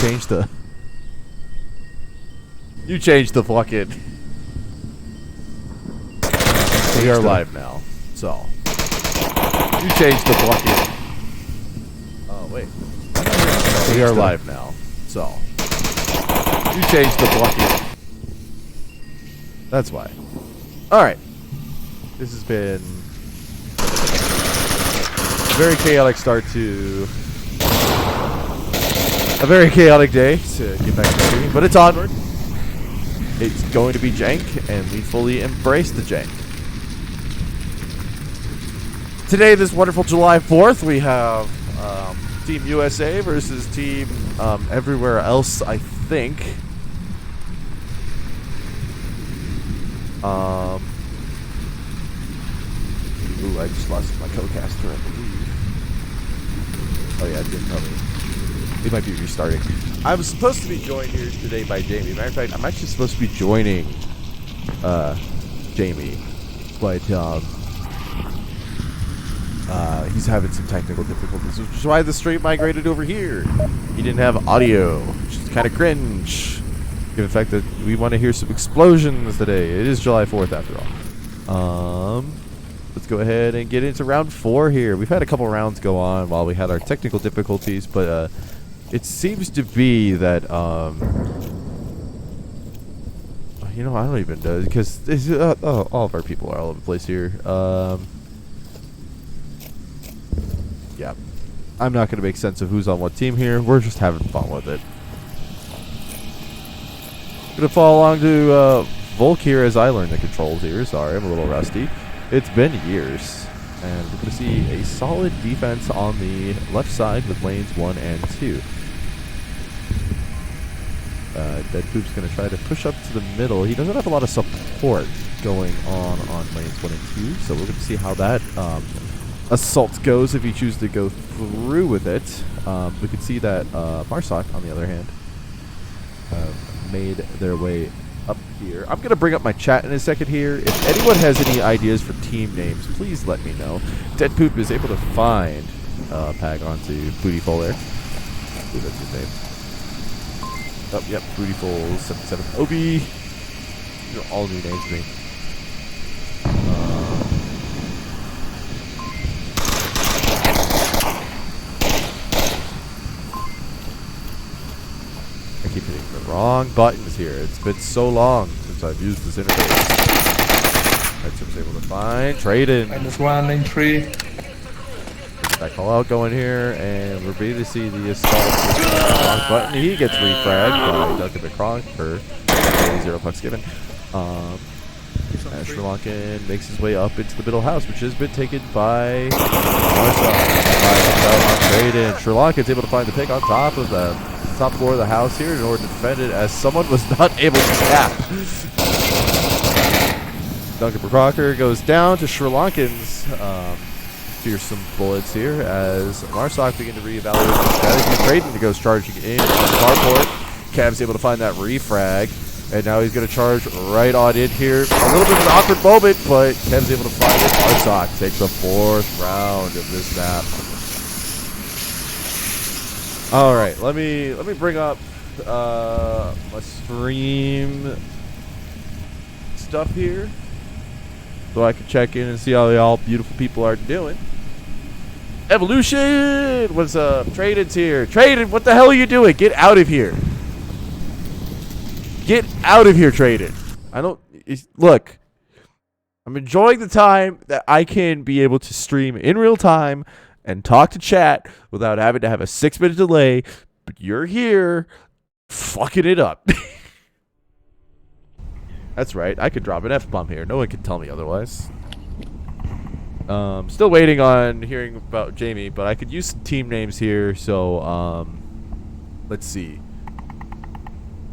changed the... You changed the fucking... We are live now, so... You changed the fucking... Oh, wait. We are live now, so... You changed the fucking... That's why. Alright. This has been... a very chaotic start to... a very chaotic day to get back to streaming, but it's onward. It's going to be jank, and we fully embrace the jank. Today, this wonderful July 4th, we have Team USA versus Team everywhere else, I think. Ooh, I just lost my co-caster, I believe. Oh yeah, it didn't tell me. He might be restarting. I was supposed to be joined here today by Jamie. Matter of fact, I'm actually supposed to be joining Jamie, but he's having some technical difficulties, which is why the stream migrated over here. He didn't have audio, which is kind of cringe, given the fact that we want to hear some explosions today. It is July 4th after all. Let's go ahead and get into round 4 here. We've had a couple rounds go on while we had our technical difficulties, but it seems to be that you know, I don't even know, because all of our people are all over the place here. Yeah, I'm not going to make sense of who's on what team here. We're just having fun with it. Gonna follow along to Volk here as I learn the controls here. Sorry, I'm a little rusty. It's been years, and we're going to see a solid defense on the left side with lanes 1 and 2. Dead Poop's going to try to push up to the middle. He doesn't have a lot of support going on lanes 1 and 2, so we're going to see how that assault goes if he chooses to go through with it. We can see that Marsoc, on the other hand, made their way up here. I'm going to bring up my chat in a second here. If anyone has any ideas for team names, please let me know. Dead Poop is able to find Pag onto Bootyful there. I believe that's his name. Oh, yep, Bootyful 77 Obi. These are all new names to me. I keep hitting the wrong buttons here. It's been so long since I've used this interface. Alright, so I was able to find Trade-in. -1 in 3. That call out going here, and we're ready to see the assault. Wrong button. He gets refragged by Duncan McCronk for 0 pucks given. Sri Lankan makes his way up into the middle house, which has been taken by Trade-in. Sri Lankan's able to find the pick on top of the top floor of the house here in order to defend it, as someone was not able to tap. Duncan McCronk goes down to Sri Lankan's fearsome bullets here as Marsoc begin to reevaluate the strategy. Trade-in goes charging in on the carport. Cav's able to find that refrag, and now he's going to charge right on in here. A little bit of an awkward moment, but Cav's able to find it. Marsoc takes the 4th round of this map. All right, let me bring up my stream stuff here so I can check in and see how y'all beautiful people are doing. Evolution! What's up? Trade-in's here. Trade-in, what the hell are you doing? Get out of here. Get out of here, Trade-in. I don't... Look. I'm enjoying the time that I can be able to stream in real time and talk to chat without having to have a 6-minute delay. But you're here fucking it up. That's right. I could drop an F-bomb here. No one can tell me otherwise. Still waiting on hearing about Jamie, but I could use some team names here, so, let's see.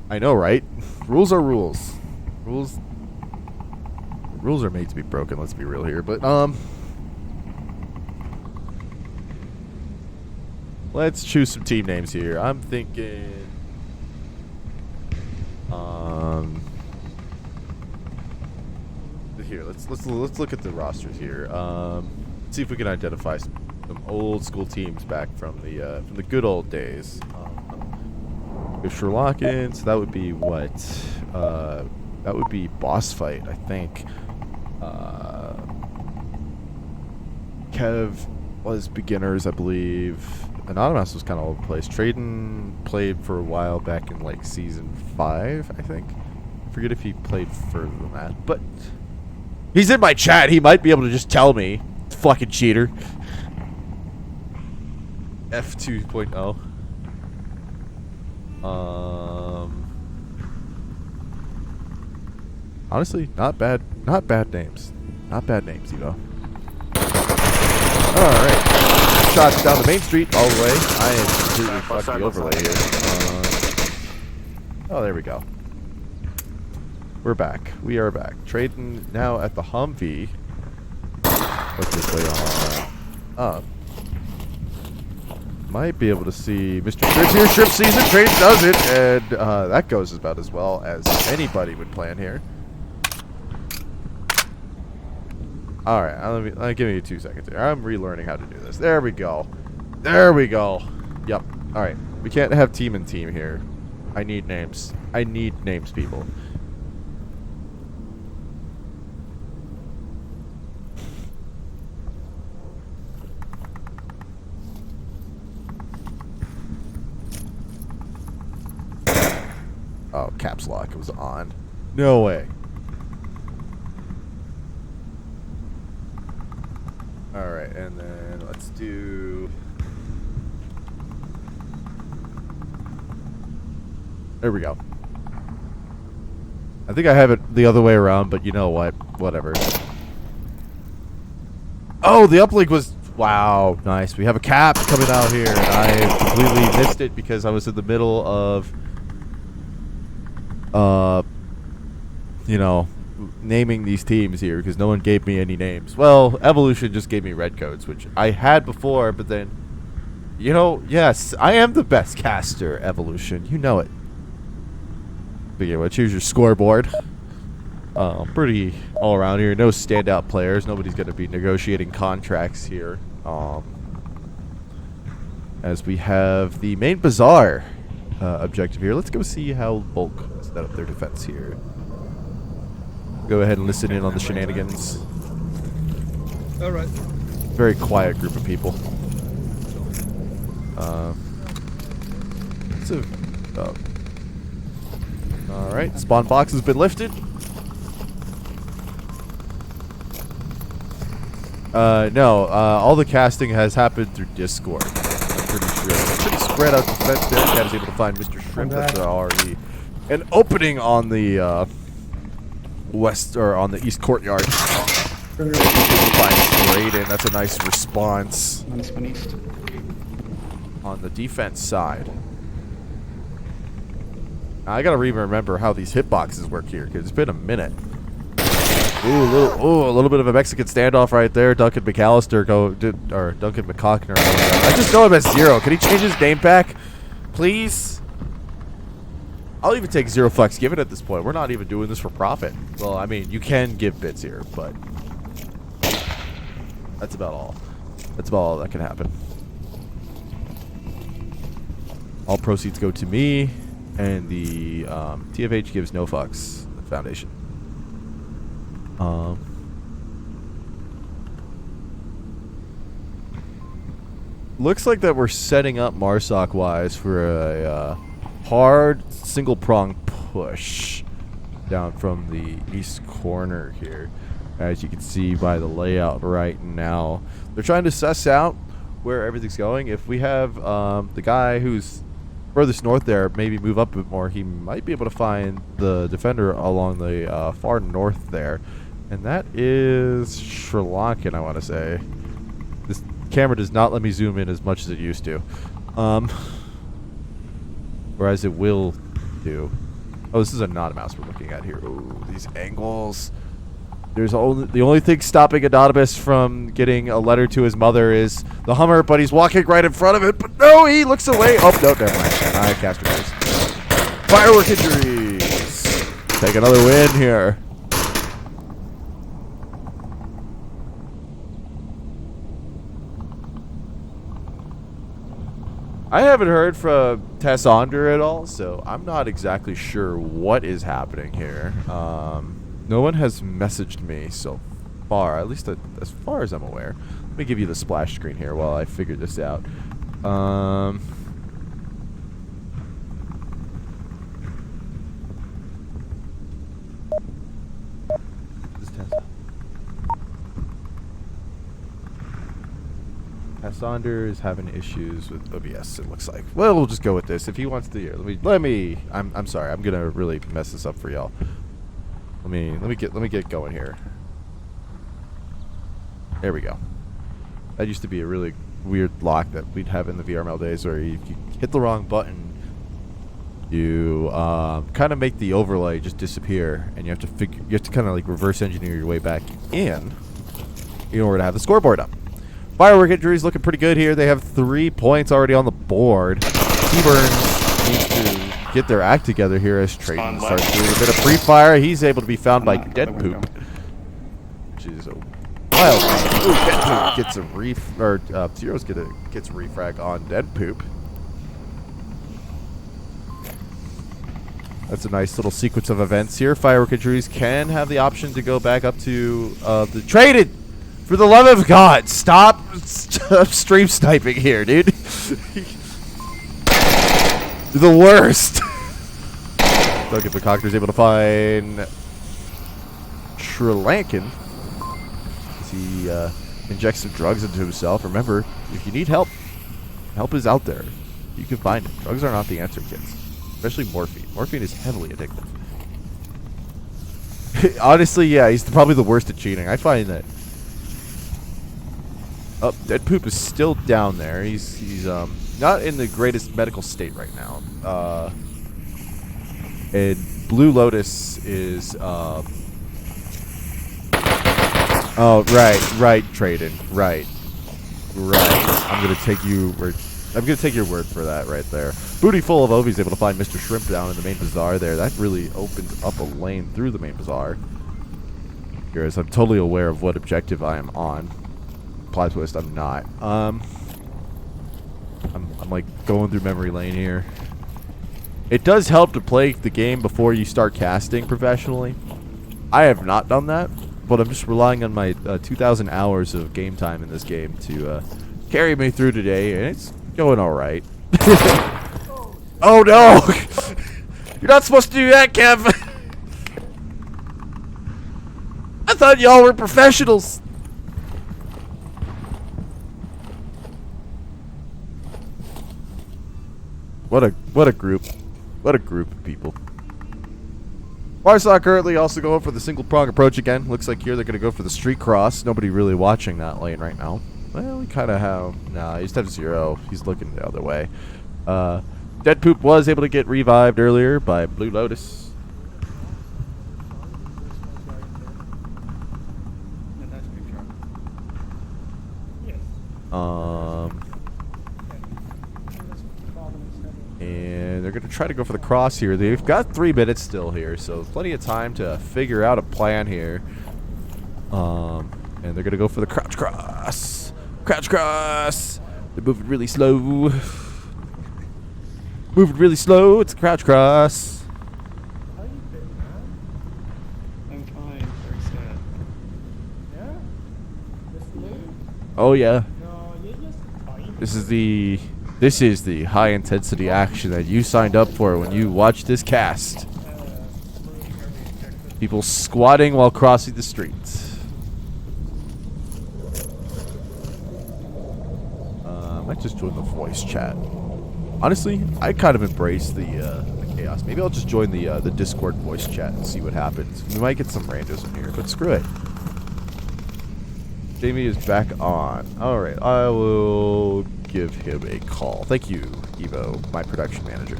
I know, right? Rules are rules. Rules are made to be broken, let's be real here, but, let's choose some team names here. I'm thinking, here, let's look at the rosters here. See if we can identify some old school teams back from the good old days. If Sherlock in, so that would be what? That would be boss fight, I think. Kev was beginners, I believe. Anonymous was kind of all over the place. Traden played for a while back in like season 5, I think. I forget if he played further than that, but he's in my chat. He might be able to just tell me. Fucking cheater. F 2.0. Honestly, not bad names. Not bad names, Evo. Alright. Shots down the main street all the way. I am completely fucking the overlay here. Oh, there we go. We're back. We are back. Trading now at the Humvee. What's this way on? Might be able to see Mr. Shrimp here. Shrimp season. Trade does it. And that goes about as well as anybody would plan here. Alright, give me 2 seconds here. I'm relearning how to do this. There we go. There we go. Yep. Alright. We can't have team and team here. I need names. I need names, people. Oh, caps lock. It was on. No way. Alright, and then let's do... There we go. I think I have it the other way around, but you know what? Whatever. Oh, the uplink was... Wow, nice. We have a cap coming out here. I completely missed it because I was in the middle of... you know... naming these teams here because no one gave me any names. Well, Evolution just gave me red codes, which I had before, but then, you know, yes, I am the best caster, Evolution. You know it. But yeah, well, choose your scoreboard. Pretty all around here. No standout players. Nobody's going to be negotiating contracts here. As we have the main bazaar objective here. Let's go see how Bulk set up their defense here. Go ahead and listen in on the shenanigans. Alright. Very quiet group of people. Alright, spawn box has been lifted. No, all the casting has happened through Discord. I'm pretty sure. Pretty spread out defense there. Cat is able to find Mr. Shrimp. That's already an opening on the, west or on the east courtyard. That's a nice response on the defense side. Now, I gotta remember how these hitboxes work here because it's been a minute. Ooh, a little bit of a Mexican standoff right there. Duncan McAllister or Duncan McCockner. I just know him as Zero. Can he change his name back, please? I'll even take zero fucks given at this point. We're not even doing this for profit. Well, I mean, you can give bits here, but that's about all. That's about all that can happen. All proceeds go to me, and the TFH gives no fucks. The foundation. Looks like that we're setting up Marsoc wise for a hard single prong push down from the east corner here, as you can see by the layout right now. They're trying to suss out where everything's going. If we have the guy who's furthest north there maybe move up a bit more, he might be able to find the defender along the far north there, and that is Sri Lankan, I want to say. This camera does not let me zoom in as much as it used to, whereas it will do. Oh, this is a Anonymous we're looking at here. Ooh, these angles. There's the only thing stopping Anonymous from getting a letter to his mother is the Hummer, but he's walking right in front of it. But no, he looks away. Oh, no, never mind. I cast her. Firework injuries. Take another win here. I haven't heard from Tessonder at all, so I'm not exactly sure what is happening here. No one has messaged me so far, at least as far as I'm aware. Let me give you the splash screen here while I figure this out. Tessonder is having issues with OBS, it looks like. Well, we'll just go with this. If he wants to, I'm sorry. I'm gonna really mess this up for y'all. Let me get going here. There we go. That used to be a really weird lock that we'd have in the VRML days, where if you hit the wrong button, you kind of make the overlay just disappear, and you have to kind of like reverse engineer your way back in order to have the scoreboard up. Firework injuries looking pretty good here. They have 3 points already on the board. T-Burns needs to get their act together here as Trayton starts doing a bit of free fire. He's able to be found by Dead Poop, which is a wild thing. Ooh, Dead Poop gets a Zero's gets a refrag on Dead Poop. That's a nice little sequence of events here. Firework injuries can have the option to go back up to the traded. For the love of God, stop stream sniping here, dude. You're the worst. Look, if the Conqueror's able to find Sri Lankan as he injects some drugs into himself. Remember, if you need help, help is out there. You can find it. Drugs are not the answer, kids. Especially morphine. Morphine is heavily addictive. Honestly, yeah, he's probably the worst at cheating. I find that. Oh, Dead Poop is still down there. He's not in the greatest medical state right now. And Blue Lotus is oh, right, Trayden. Right. I'm gonna take your word for that right there. Booty full of Ovi's able to find Mr. Shrimp down in the main bazaar there. That really opens up a lane through the main bazaar. Here's I'm totally aware of what objective I am on. Plot twist, I'm not. I'm like going through memory lane here. It does help to play the game before you start casting professionally. I have not done that, but I'm just relying on my 2,000 hours of game time in this game to carry me through today, and it's going all right. Oh no! You're not supposed to do that, Kev. I thought y'all were professionals. What a group. What a group of people. Warsaw currently also going for the single prong approach again. Looks like here they're going to go for the street cross. Nobody really watching that lane right now. Well, we kind of have... Nah, he's at 0. He's looking the other way. Dead Poop was able to get revived earlier by Blue Lotus. And they're going to try to go for the cross here. They've got 3 minutes still here, so plenty of time to figure out a plan here. And they're going to go for the crouch cross. Crouch cross. They're moving really slow. Moving really slow. It's a crouch cross. How you been, man? I'm fine. Very sad. Yeah? This new? Oh yeah. No, you're just fine. This is the high intensity action that you signed up for when you watched this cast. People squatting while crossing the streets. I might just join the voice chat. Honestly, I kind of embrace the chaos. Maybe I'll just join the Discord voice chat and see what happens. We might get some randos in here, but screw it. Jamie is back on. Alright, I will give him a call. Thank you, Evo, my production manager.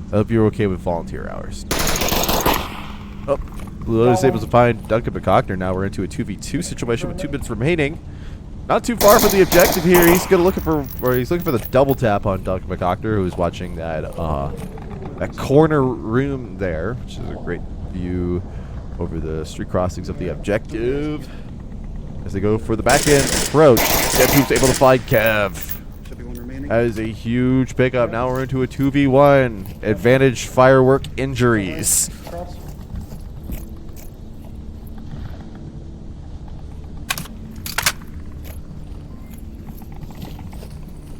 I hope you're okay with volunteer hours. Oh, Lotus able to find Duncan McCockner. Now we're into a 2v2 situation with 2 minutes remaining. Not too far from the objective here. He's looking for the double tap on Duncan McCockner, who's watching that corner room there, which is a great view over the street crossings of the objective. as they go for the back end approach. Deadpoop's able to find Kev. Should be one remaining. That is a huge pickup. Now we're into a 2v1. Advantage firework injuries. Cross.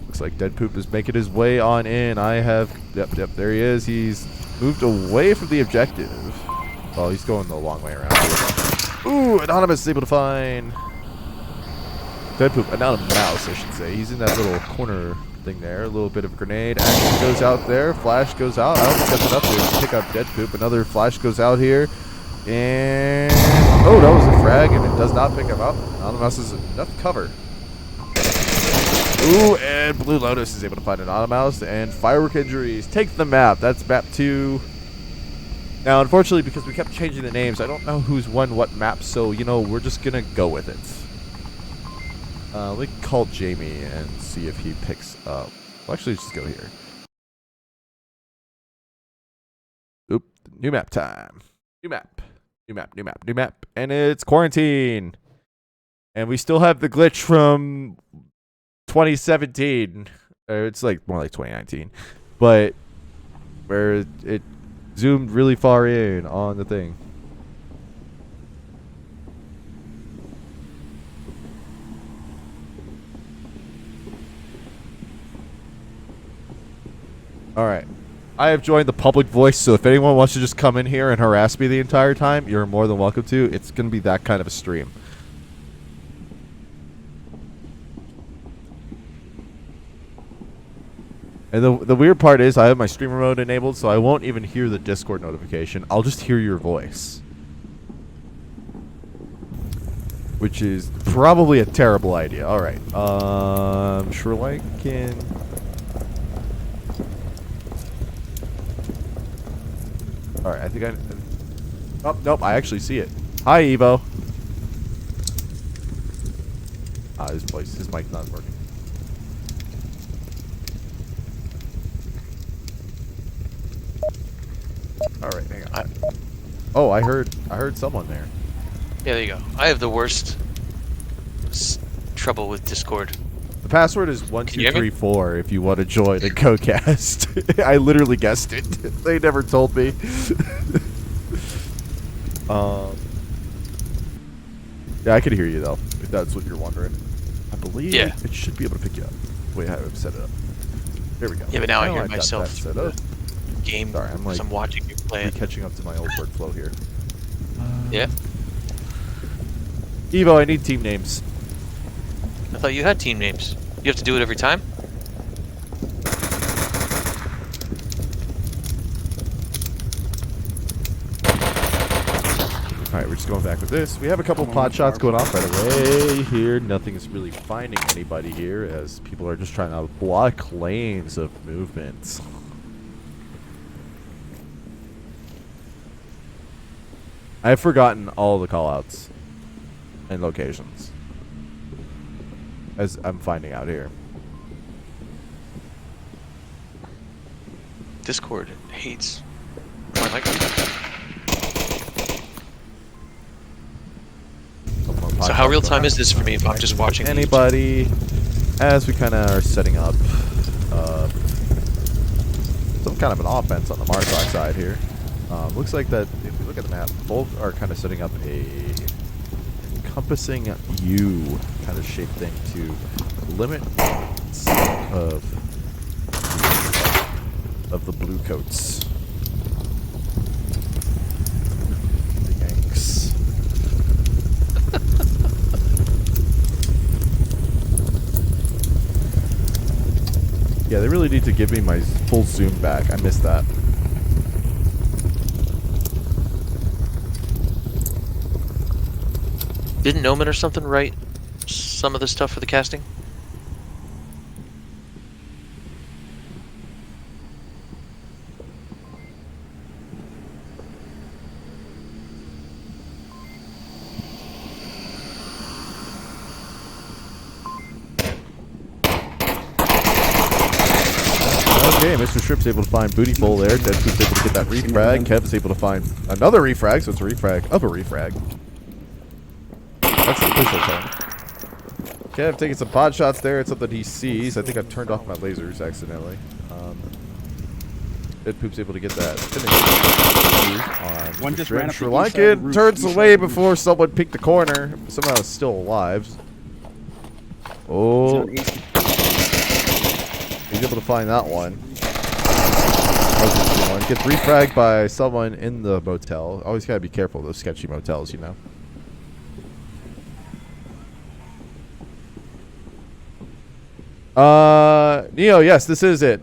Looks like Deadpoop is making his way on in. Yep, there he is. He's moved away from the objective. Well, he's going the long way around. Ooh, Anonymous is able to find Deadpoop. Anonymous mouse, I should say. He's in that little corner thing there. A little bit of a grenade. Action goes out there. Flash goes out. I don't think that's enough to pick up Deadpoop. Another flash goes out here. And oh, that was a frag, and it does not pick him up. Anonymous is enough cover. Ooh, and Blue Lotus is able to find Anonymous, and firework injuries take the map. That's map 2. Now, unfortunately, because we kept changing the names, I don't know who's won what map, so, you know, we're just going to go with it. Let me call Jamie and see if he picks up. Well, actually, let's just go here. Oop, new map time. New map. New map. And it's quarantine. And we still have the glitch from 2017. It's like more like 2019. But where it zoomed really far in on the thing. Alright. I have joined the public voice, so if anyone wants to just come in here and harass me the entire time, you're more than welcome to. It's going to be that kind of a stream. And the weird part is I have my streamer mode enabled, so I won't even hear the Discord notification. I'll just hear your voice. Which is probably a terrible idea. Alright. Sri Lankan. Alright, I think I... Oh, nope, I actually see it. Hi, Evo. His mic's not working. Alright, hang on. Oh, I heard someone there. Yeah, there you go. I have the worst trouble with Discord. The password is 1234 if you want to join a co-cast. I literally guessed it. They never told me. Yeah, I could hear you though, if that's what you're wondering. I believe it should be able to pick you up. Wait, I have set it up. There we go. Yeah, but now I hear got myself that set through up. the game. Sorry, I'm watching you play it. catching up to my old workflow here. Yeah. Evo, I need team names. I thought you had team names. You have to do it every time? Alright, we're just going back with this. We have a couple pot shots going off right away here. Nothing is really finding anybody here as people are just trying to block lanes of movement. I've forgotten all the callouts and locations, as I'm finding out here. Discord hates my microphone. So how real time is this for me if I'm just watching anybody as we kind of are setting up some kind of an offense on the Martok side here. Looks like that if we look at the map, both are kind of setting up a encompassing U kind of shape thing to limit of the blue coats. The Yanks. Yeah, they really need to give me my full zoom back. I missed that. Didn't Noman or something write some of the stuff for the casting? Okay, Mr. Strip's able to find Bootyful there. Deadpoop's able to get that refrag. Kev is able to find another refrag, so it's a refrag of a refrag. That's the official term. Kev taking some pot shots there. It's something he sees. I think I've turned off my lasers accidentally. Dead Poop's able to get that finish on One just ran up Sri the east side Lankan of the roof, turns east side away of the roof. before someone picked the corner. Somehow is still alive. Oh, He's on east. he's able to find that one. Gets refragged by someone in the motel. Always gotta be careful of those sketchy motels, you know. Neo, yes, this is it.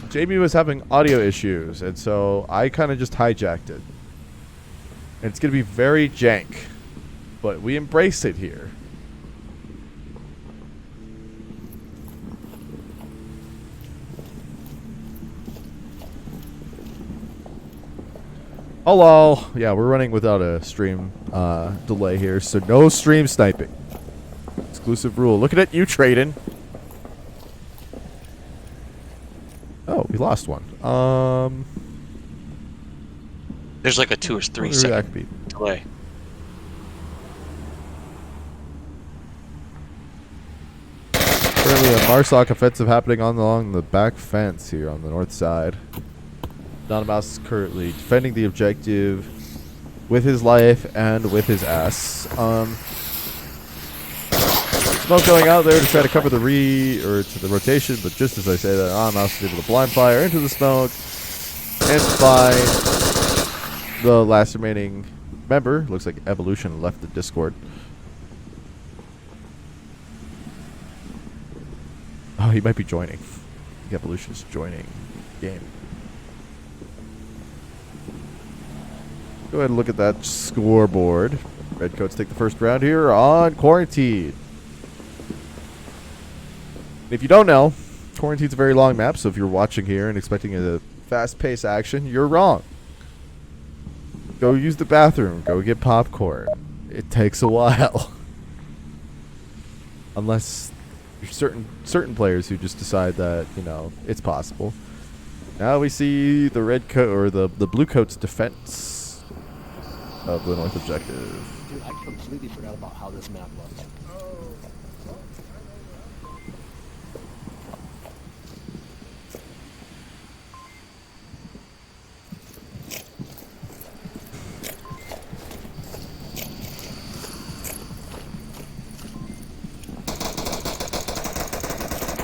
Jamie was having audio issues, and so I kind of just hijacked it. And it's gonna be very jank, but we embrace it here. Hello. Yeah, we're running without a stream delay here, so no stream sniping. Exclusive rule. Looking at you, Traden. Oh, we lost one. There's like a 2 or 3 wonder who that second could be. delay. Currently a Marsoc offensive happening along the back fence here on the north side. Donomouse is currently defending the objective with his life and with his ass. Smoke going out there to try to cover the rotation, but just as I say that, Donomouse is able to blind fire into the smoke and find the last remaining member. Looks like Evolution left the Discord. Oh, he might be joining. I think Evolution is joining the game. Go ahead and look at that scoreboard. Redcoats take the first round here on Quarantine. If you don't know, Quarantine's a very long map, so if you're watching here and expecting a fast-paced action, you're wrong. Go use the bathroom. Go get popcorn. It takes a while. Unless you're certain players who just decide that, you know, it's possible. Now we see the red coat or the blue coat's defense of the north objective. Dude, I completely forgot about how this map looks.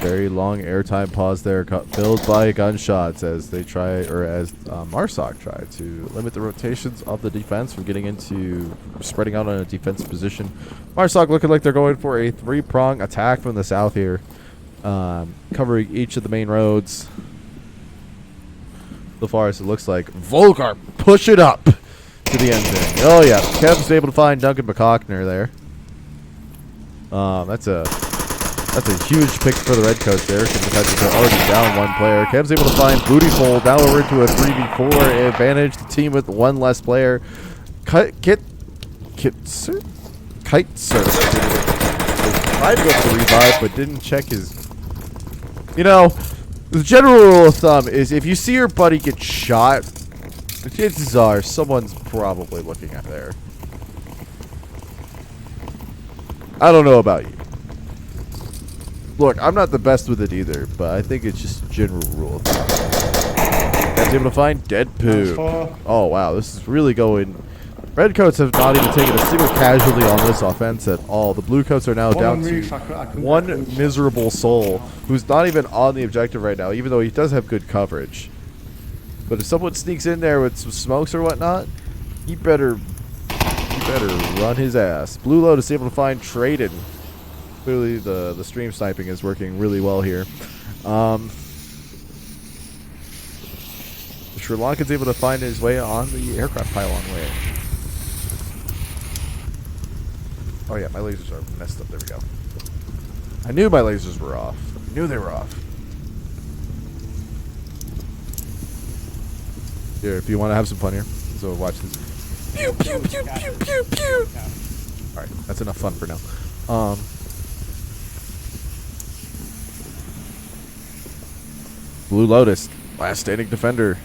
Very long airtime pause there, filled by gunshots as they try, or as Marsoc tried to limit the rotations of the defense from getting into spreading out on a defensive position. Marsoc looking like they're going for a 3-prong attack from the south here, covering each of the main roads. So far as it looks like, Volgar, push it up to the end zone. Oh yeah, Kev's able to find Duncan McCockner there. That's a huge pick for the Redcoats there, because the Redcoats are already down one player. Kev's able to find Bootyful. Now we're into a 3v4 advantage. The team with one less player. Kitesurf. Tried to go for the revive, but didn't check his... You know, the general rule of thumb is if you see your buddy get shot, the chances are someone's probably looking at there. I don't know about you. Look, I'm not the best with it either, but I think it's just a general rule. Guys able to find dead poo. Oh wow, this is really going. Redcoats have not even taken a single casualty on this offense at all. The Bluecoats are now down to one miserable soul who's not even on the objective right now, even though he does have good coverage. But if someone sneaks in there with some smokes or whatnot, he better run his ass. Blue Lotus able to find Traden. Clearly the stream sniping is working really well here. Sri Lankan's able to find his way on the aircraft pylon way. Oh yeah, my lasers are messed up. There we go. I knew my lasers were off. I knew they were off. Here, if you want to have some fun here, so watch this. Pew pew pew pew pew pew. All right, that's enough fun for now. Blue Lotus, last standing defender.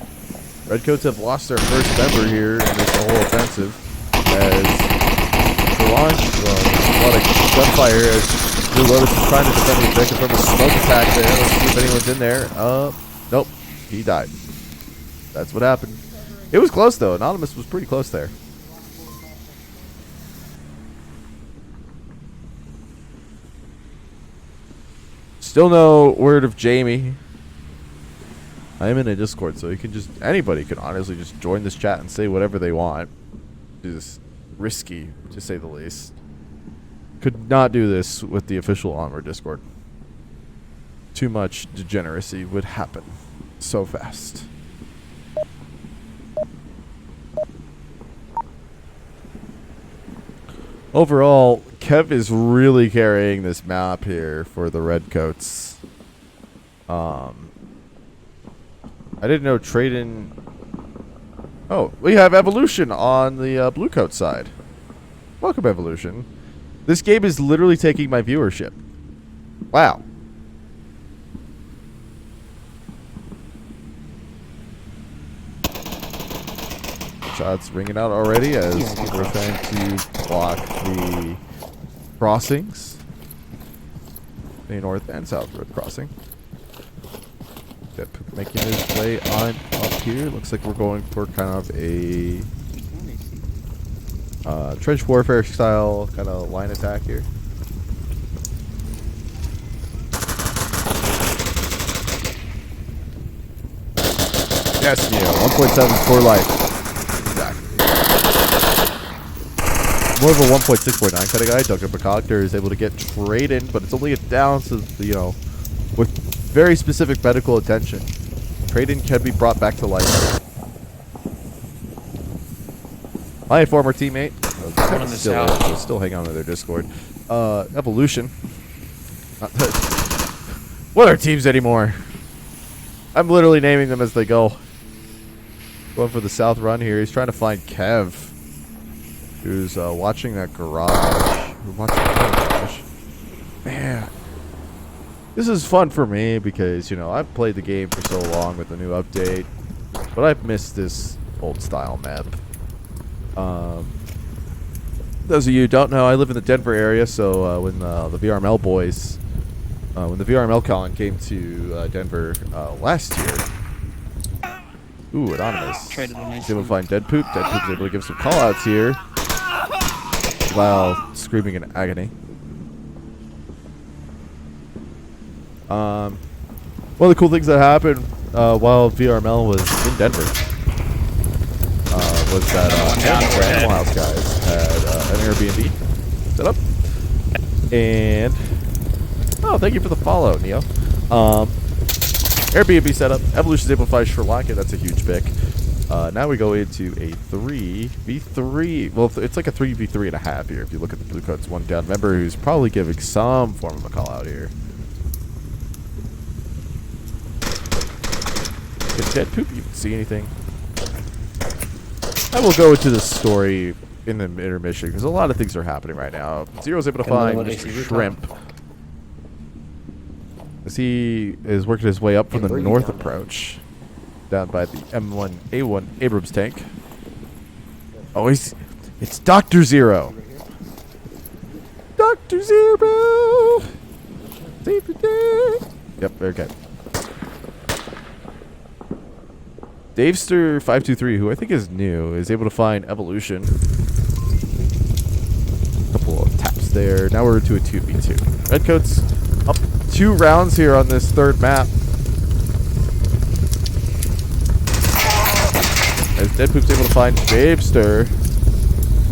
Redcoats have lost their first member here in this whole offensive as lot of gunfire here as Blue Lotus is trying to defend the objective from a smoke attack there. Let's see if anyone's in there. Nope. He died. That's what happened. It was close, though. Anonymous was pretty close there. Still no word of Jamie. I am in a Discord, so you can just, anybody can honestly just join this chat and say whatever they want. It's risky, to say the least. Could not do this with the official Onward Discord. Too much degeneracy would happen so fast. Overall, Kev is really carrying this map here for the Redcoats. I didn't know Traden... Oh, we have Evolution on the Bluecoat side. Welcome, Evolution. This game is literally taking my viewership. Wow. Shots ringing out already as people are trying to block the crossings. The north and south road crossing. Yep, making his way on up here. Looks like we're going for kind of a trench warfare style kind of line attack here. Yes, Neo. 1.7 for life. Exactly. More of a 1.649 kind of guy. Dr. Bacogner is able to get Traden, but it's only a down, so, you know, with very specific medical attention, Traden can be brought back to life. My former teammate, still hang on to their Discord. Evolution. What are teams anymore? I'm literally naming them as they go. Going for the south run here. He's trying to find Kev, who's watching that garage. Man. This is fun for me because, you know, I've played the game for so long with the new update, but I've missed this old style map. Those of you who don't know, I live in the Denver area, so when the VRML boys, when the VRML Colin came to Denver last year, ooh, Anonymous. He's able to find Dead Poop. Dead Poop's able to give some callouts here while screaming in agony. One of the cool things that happened while VRML was in Denver was that Animal House guys had an Airbnb set up, and oh, thank you for the follow, Neo. Airbnb setup. Evolution's able to find Sri Lanka. That's a huge pick. Now we go into a 3v3. Well, it's like a 3v3 and a half here if you look at the Bluecoats one down member who's probably giving some form of a call out here. Can Dead Poop even see anything? I will go into the story in the intermission because a lot of things are happening right now. Zero's able to find Shrimp as he is working his way up from the north approach down by the M1A1 Abrams tank. Oh, it's Dr. Zero. Dr. Zero! Save the day! Yep, very good. Davester523, who I think is new, is able to find Evolution. Couple of taps there. Now we're into a 2v2. Redcoats up 2 rounds here on this third map. As Deadpoop's able to find Davester.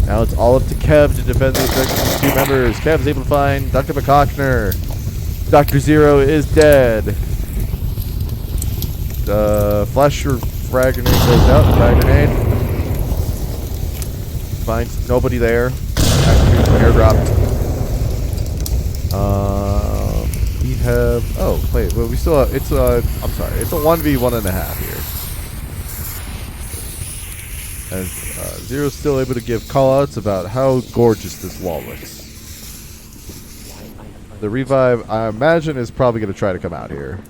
Now it's all up to Kev to defend the objectives of 2 members. Kev's able to find Dr. McCockner. Dr. Zero is dead. Flash your frag grenade goes out. Frag grenade. Finds nobody there. Actually, airdropped. We have. Oh, wait. Well, we still have. It's a. I'm sorry. It's a 1v1.5 here. As Zero's still able to give callouts about how gorgeous this wall looks. The revive, I imagine, is probably going to try to come out here.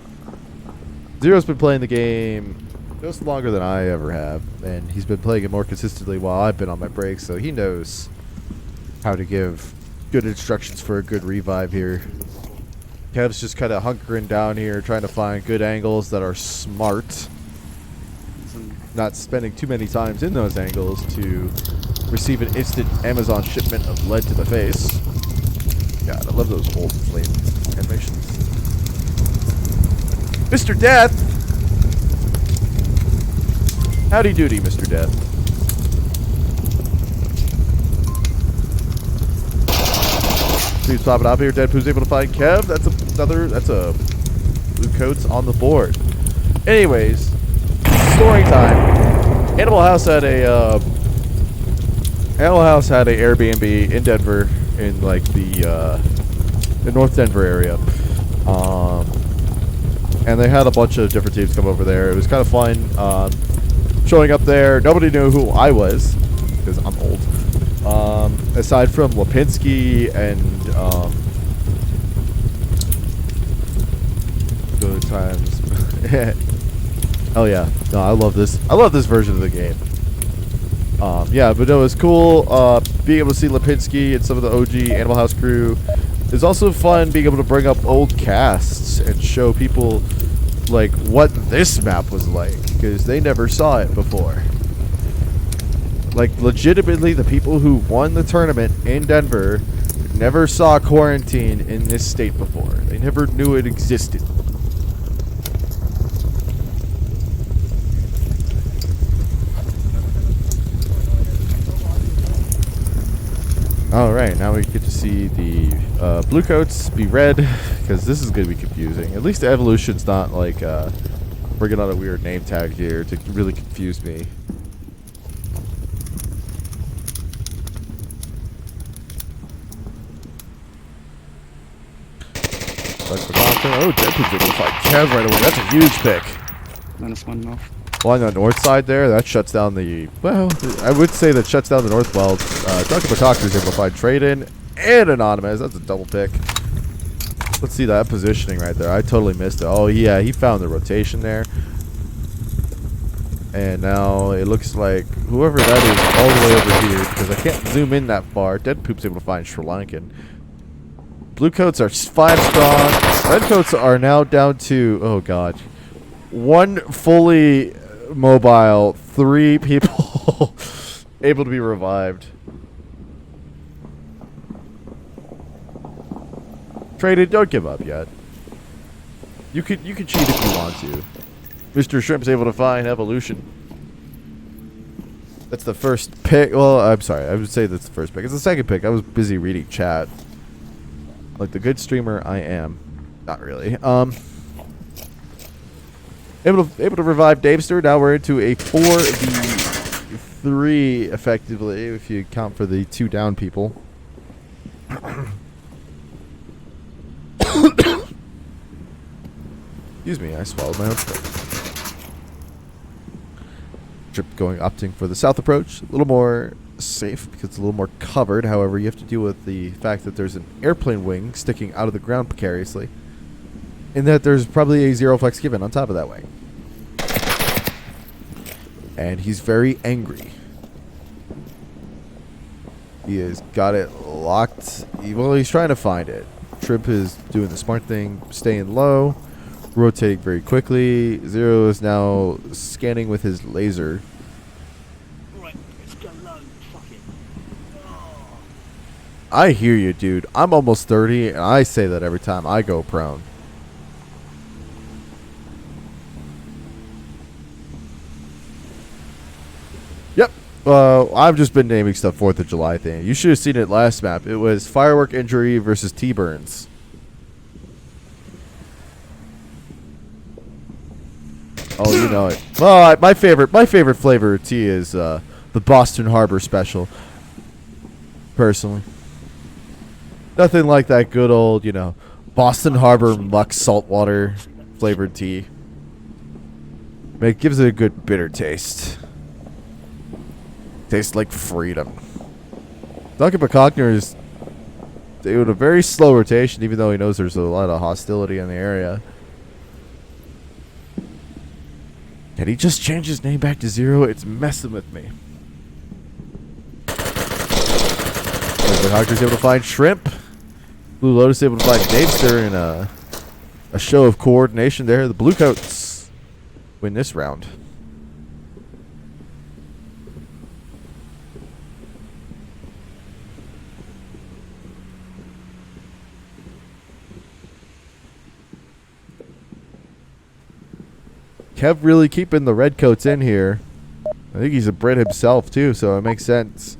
Zero's been playing the game just longer than I ever have, and he's been playing it more consistently while I've been on my break, so he knows how to give good instructions for a good revive here. Kev's just kind of hunkering down here, trying to find good angles that are smart. Not spending too many times in those angles to receive an instant Amazon shipment of lead to the face. God, I love those old flame animations. Mr. Death! Howdy doody, Mr. Death. Please pop it up here. Deadpool's able to find Kev. That's a blue coats on the board. Anyways, story time. Animal House had a Airbnb in Denver, in like the North Denver area. And they had a bunch of different teams come over there. It was kind of fun. Showing up there, nobody knew who I was because I'm old. Aside from Lipinski and good times. Oh yeah, no, I love this. I love this version of the game. Yeah, but it was cool being able to see Lipinski and some of the OG Animal House crew. It's also fun being able to bring up old casts and show people like what this map was like, because they never saw it before. Like, legitimately, the people who won the tournament in Denver never saw quarantine in this state before. They never knew it existed. Alright, now we get to see the blue coats be red, because this is going to be confusing. At least the evolution's not like bringing out a weird name tag here to really confuse me. Oh, Deadpool's able to find Kev right away. That's a huge pick. -1 off. Along the north side there, that shuts down the... Well, I would say that shuts down the north well. Dr. McCockner's able to find Trade-In and Anonymous. That's a double pick. Let's see that positioning right there. I totally missed it. Oh, yeah, he found the rotation there. And now it looks like whoever that is all the way over here, because I can't zoom in that far. Deadpoop's able to find Sri Lankan. Blue coats are 5 strong. Red coats are now down to, oh god, 1 fully mobile, 3 people able to be revived. Traded, don't give up yet. You could cheat if you want to. Mr. Shrimp's able to find Evolution. That's the first pick. Well, I'm sorry. I would say that's the first pick. It's the second pick. I was busy reading chat. Like the good streamer I am. Not really. Able to revive Davester. Now we're into a 4v3 effectively, if you count for the 2 down people. Excuse me, I swallowed my own spit. Trip opting for the south approach. A little more safe because it's a little more covered. However, you have to deal with the fact that there's an airplane wing sticking out of the ground precariously, and that there's probably a 0 flex given on top of that wing. And he's very angry. He has got it locked. Well, he's trying to find it. Trip is doing the smart thing, staying low, rotating very quickly. Zero is now scanning with his laser. Right, let's go low. Fuck it. Oh. I hear you, dude. I'm almost 30, and I say that every time I go prone. Yep. I've just been naming stuff 4th of July thing. You should have seen it last map. It was firework injury versus T-Burns. Oh, you know it. Well, my favorite flavor of tea is the Boston Harbor Special. Personally, nothing like that good old, Boston Harbor muck saltwater flavored tea. It gives it a good bitter taste. Tastes like freedom. Duncan McCockner is doing a very slow rotation, even though he knows there's a lot of hostility in the area. Can he just change his name back to 0? It's messing with me. Hawker's able to find shrimp. Blue Lotus able to find Napster in a show of coordination there. The Bluecoats win this round. Kev really keeping the Redcoats in here. I think he's a Brit himself too, so it makes sense.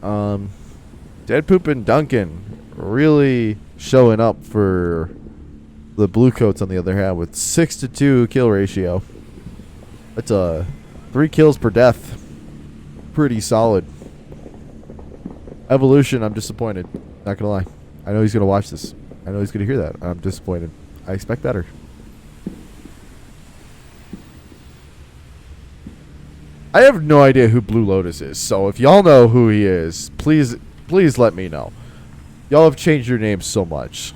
Dead Poop and Duncan really showing up for the Bluecoats on the other hand with 6-2 kill ratio. That's 3 kills per death. Pretty solid. Evolution, I'm disappointed. Not gonna lie. I know he's gonna watch this. I know he's gonna hear that. I'm disappointed. I expect better. I have no idea who Blue Lotus is, so if y'all know who he is, please let me know. Y'all have changed your names so much.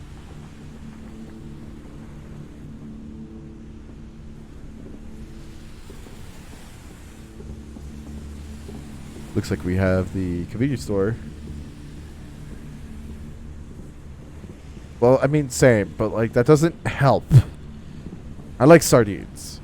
Looks like we have the convenience store. Well, I mean, same, but like that doesn't help. I like sardines.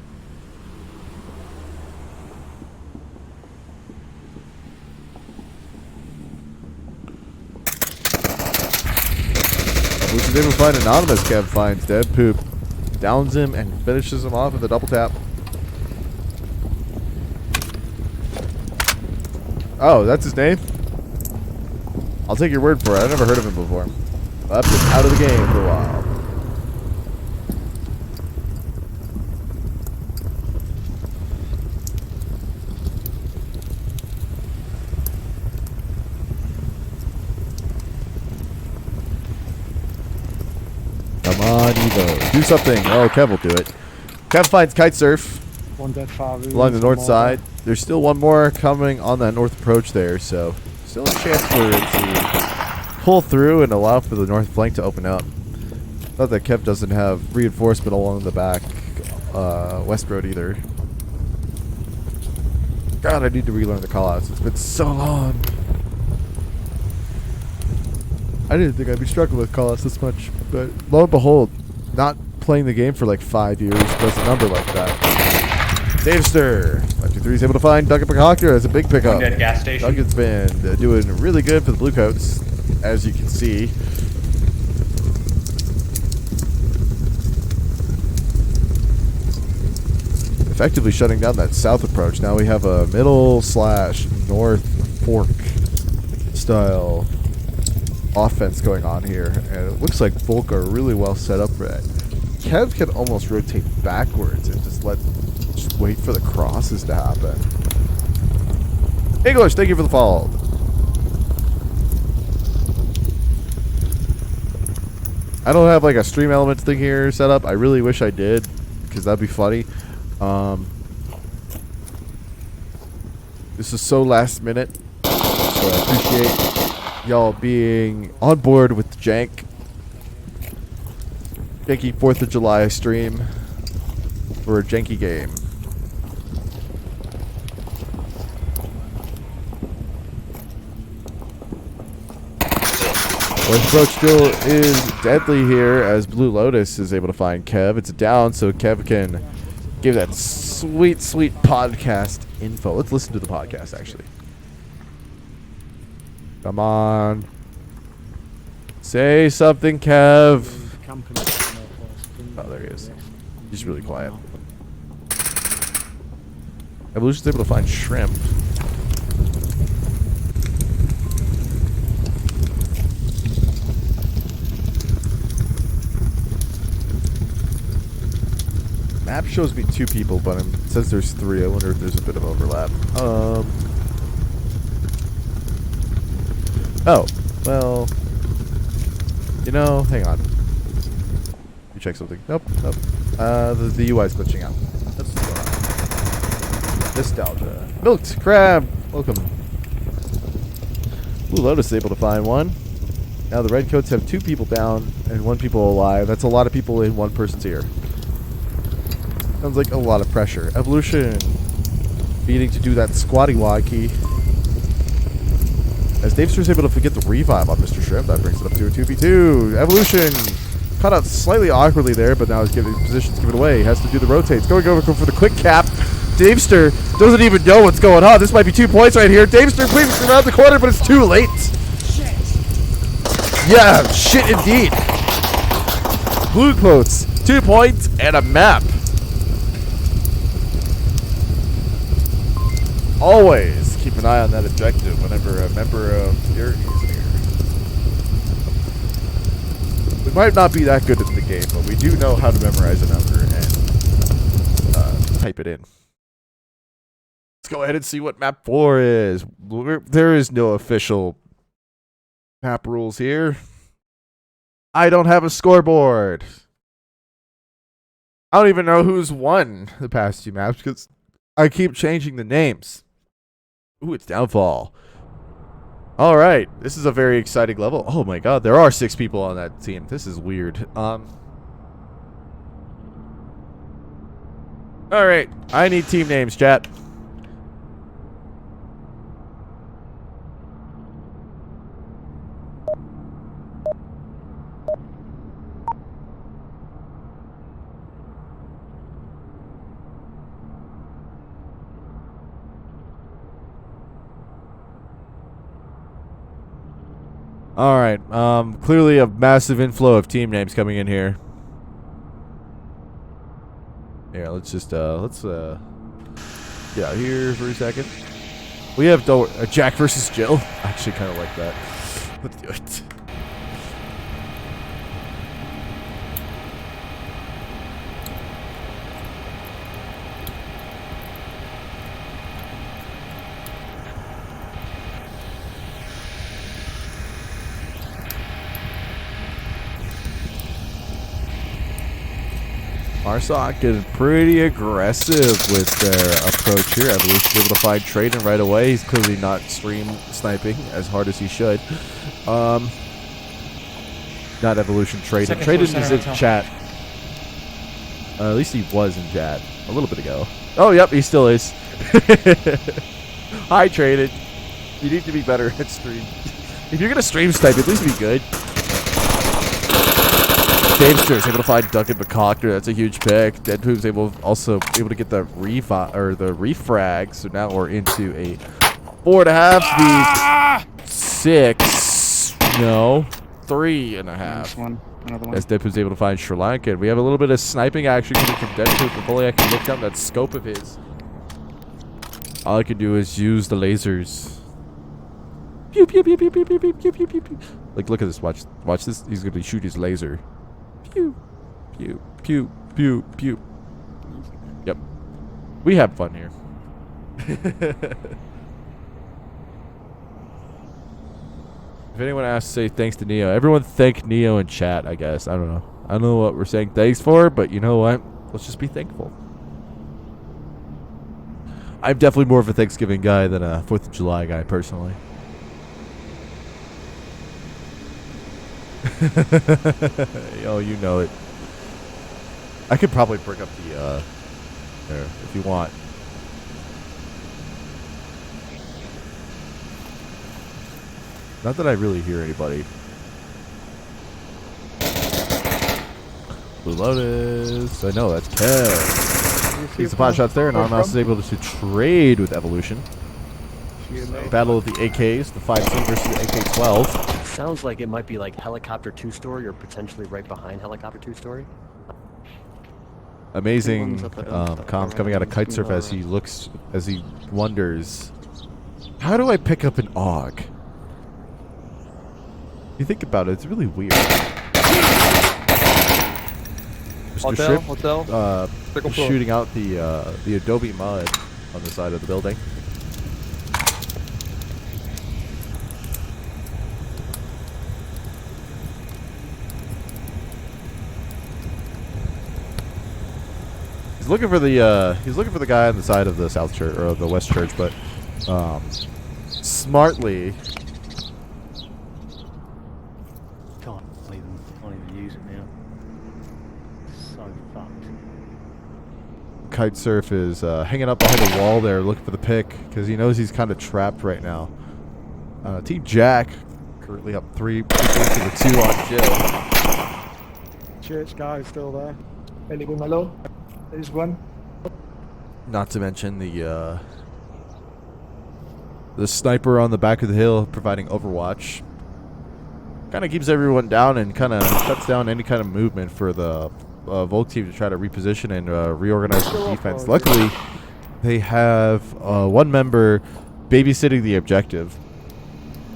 We should able to find anonymous. Kev finds Dead Poop, downs him, and finishes him off with a double tap. Oh, that's his name? I'll take your word for it. I've never heard of him before. Up and out of the game for a while. Come on, Evo. Do something. Oh, Kev will do it. Kev finds Kite Surf One dead Faru. along the north side. There's still one more coming on that north approach there, so still a chance for it to pull through and allow for the north flank to open up. Not that Kev doesn't have reinforcement along the back west road either. God, I need to relearn the callouts. It's been so long. I didn't think I'd be struggling with callouts this much, but lo and behold, not playing the game for like 5 years does a number like that. Davester, 523 is able to find Duncan McHawker as a big pickup. Dead gas station. Duncan's been doing really good for the Bluecoats, as you can see. Effectively shutting down that south approach. Now we have a middle/north fork style offense going on here, and it looks like Volk are really well set up for that. Kev can almost rotate backwards and just wait for the crosses to happen. English, thank you for the follow. I don't have like a stream elements thing here set up. I really wish I did, because that'd be funny. This is so last minute, so I appreciate y'all being on board with the jank. Janky 4th of July stream for a janky game. West approach still is deadly here as Blue Lotus is able to find Kev. It's a down, so Kev can give that sweet, sweet podcast info. Let's listen to the podcast, actually. Come on. Say something, Kev. Oh, there he is. He's really quiet. Evolution's able to find shrimp. Map shows me 2 people, but it says there's 3. I wonder if there's a bit of overlap. Oh, well, you know, hang on. You check something. Nope, nope. The UI's glitching out. That's nostalgia. Milked crab, welcome. Blue Lotus is able to find one. Now the Redcoats have 2 people down and 1 people alive. That's a lot of people in 1 person's ear. Sounds like a lot of pressure. Evolution needing to do that squatty walkie As Davester able to get the revive on Mr. Shrimp, that brings it up to a 2v2. Evolution caught out slightly awkwardly there, but now his position's given away. He has to do the rotates. Going over for the quick cap. Davester doesn't even know what's going on. This might be 2 points right here. Davester cleans around the corner, but it's too late. Shit. Yeah, shit indeed. Blue Coats, 2 points and a map. Always keep an eye on that objective whenever a member of your is here. We might not be that good at the game, but we do know how to memorize a number and type it in. Let's go ahead and see what map 4 is. There is no official map rules here. I don't have a scoreboard. I don't even know who's won the past 2 maps because I keep changing the names. Ooh, it's Downfall. All right, this is a very exciting level. Oh my god, there are 6 people on that team. This is weird. All right, I need team names, chat. All right. Clearly a massive inflow of team names coming in here. Here, let's just get out here for a second. We have Jack versus Jill. I actually kind of like that. Let's do it. Marsoc getting pretty aggressive with their approach here. Evolution's able to find Traden right away. He's clearly not stream sniping as hard as he should. Not Evolution, Traden. Traden is in chat. At least he was in chat a little bit ago. Oh, yep, he still is. Hi, Traden. You need to be better at stream. If you're going to stream snipe, at least be good. Davester is able to find Duncan McCockner. That's a huge pick. Deadpoop's also able to get the refrag. So now we're into a 4.5 v 6. No, 3.5. Another one. As Deadpoop's able to find Sri Lankan. We have a little bit of sniping action coming from Deadpoop. If only I can look down that scope of his. All I can do is use the lasers. Pew pew pew pew pew pew pew pew pew pew. Like, look at this. Watch this. He's gonna shoot his laser. Pew, pew, pew, pew, pew. Yep. We have fun here. If anyone asks, say thanks to Neo. Everyone thank Neo in chat, I guess. I don't know. I don't know what we're saying thanks for, but you know what? Let's just be thankful. I'm definitely more of a Thanksgiving guy than a 4th of July guy, personally. Oh, you know it. I could probably bring up the there if you want. Not that I really hear anybody. Blue Lotus. I know that's Kev. He's the pot shots there, and Armouse is able to trade with Evolution. Battle of the AKs, the 5C versus the AK-12. Sounds like it might be like Helicopter 2-story or potentially right behind Helicopter 2-story. Amazing comms coming out of Kitesurf as he wonders, how do I pick up an AUG? You think about it, it's really weird. Mr. Shrimp shooting out the Adobe mud on the side of the building. He's looking for the guy on the side of the south church or the west church, but smartly. Can't even use it now. So fucked. Kitesurf is hanging up behind the wall there, looking for the pick because he knows he's kind of trapped right now. Team Jack currently up 3 people to the 2 on Jill. Church guy still there. Anyone alone? There's one. Not to mention the sniper on the back of the hill providing overwatch. Kind of keeps everyone down and kind of shuts down any kind of movement for the Volk team to try to reposition and reorganize the defense. Luckily, they have one member babysitting the objective.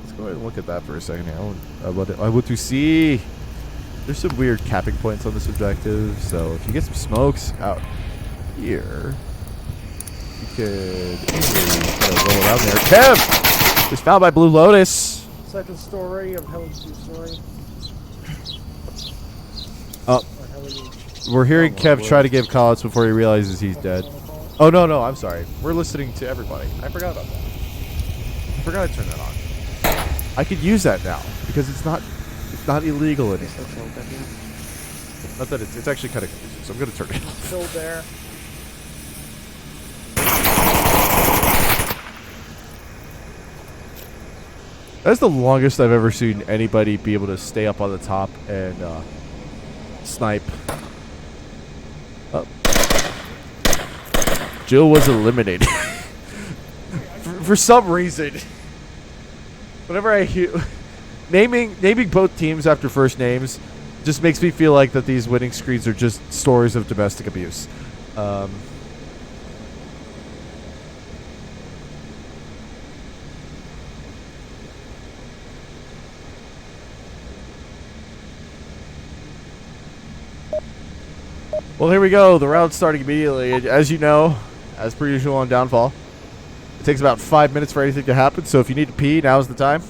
Let's go ahead and look at that for a second here. I want to see. There's some weird capping points on this objective, so if you get some smokes out here, you could easily roll around there. Kev was found by Blue Lotus. Second story of Helen's 2 story. We're hearing Kev try to give callouts before he realizes he's dead. Oh, no, I'm sorry. We're listening to everybody. I forgot about that. I forgot to turn that on. I could use that now because it's not illegal anymore. Not that it's actually kind of confusing, so I'm going to turn it off. Still there. That's the longest I've ever seen anybody be able to stay up on the top and snipe. Oh. Jill was eliminated. for some reason. Whenever I hear naming both teams after first names just makes me feel like that these winning screens are just stories of domestic abuse. Well, here we go. The round's starting immediately. As you know, as per usual on Downfall, it takes about 5 minutes for anything to happen. So if you need to pee, now's the time.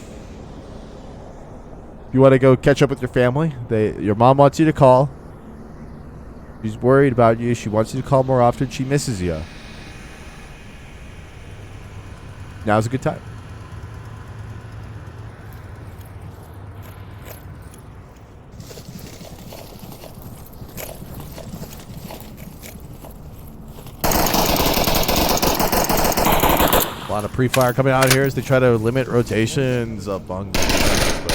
If you want to go catch up with your family, your mom wants you to call. She's worried about you. She wants you to call more often. She misses you. Now's a good time. A lot of pre-fire coming out here as they try to limit rotations among the defense, but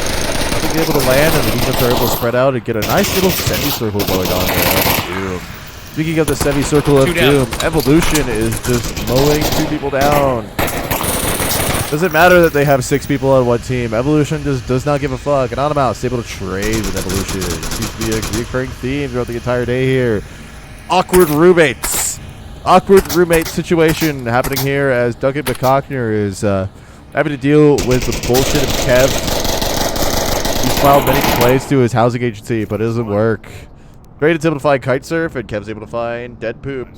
nothing able to land, and the defense are able to spread out and get a nice little semicircle going on there. Doom. Speaking of the semicircle of Doom, Evolution is just mowing 2 people down. Doesn't matter that they have 6 people on one team. Evolution just does not give a fuck. And Automouse is able to trade with Evolution. It seems to be a recurring theme throughout the entire day here. Awkward roommates. Awkward roommate situation happening here as Duncan McCockner is having to deal with the bullshit of Kev. He's filed many complaints to his housing agency, but it doesn't work. Braden's able to find Kitesurf, and Kev's able to find Dead Poop.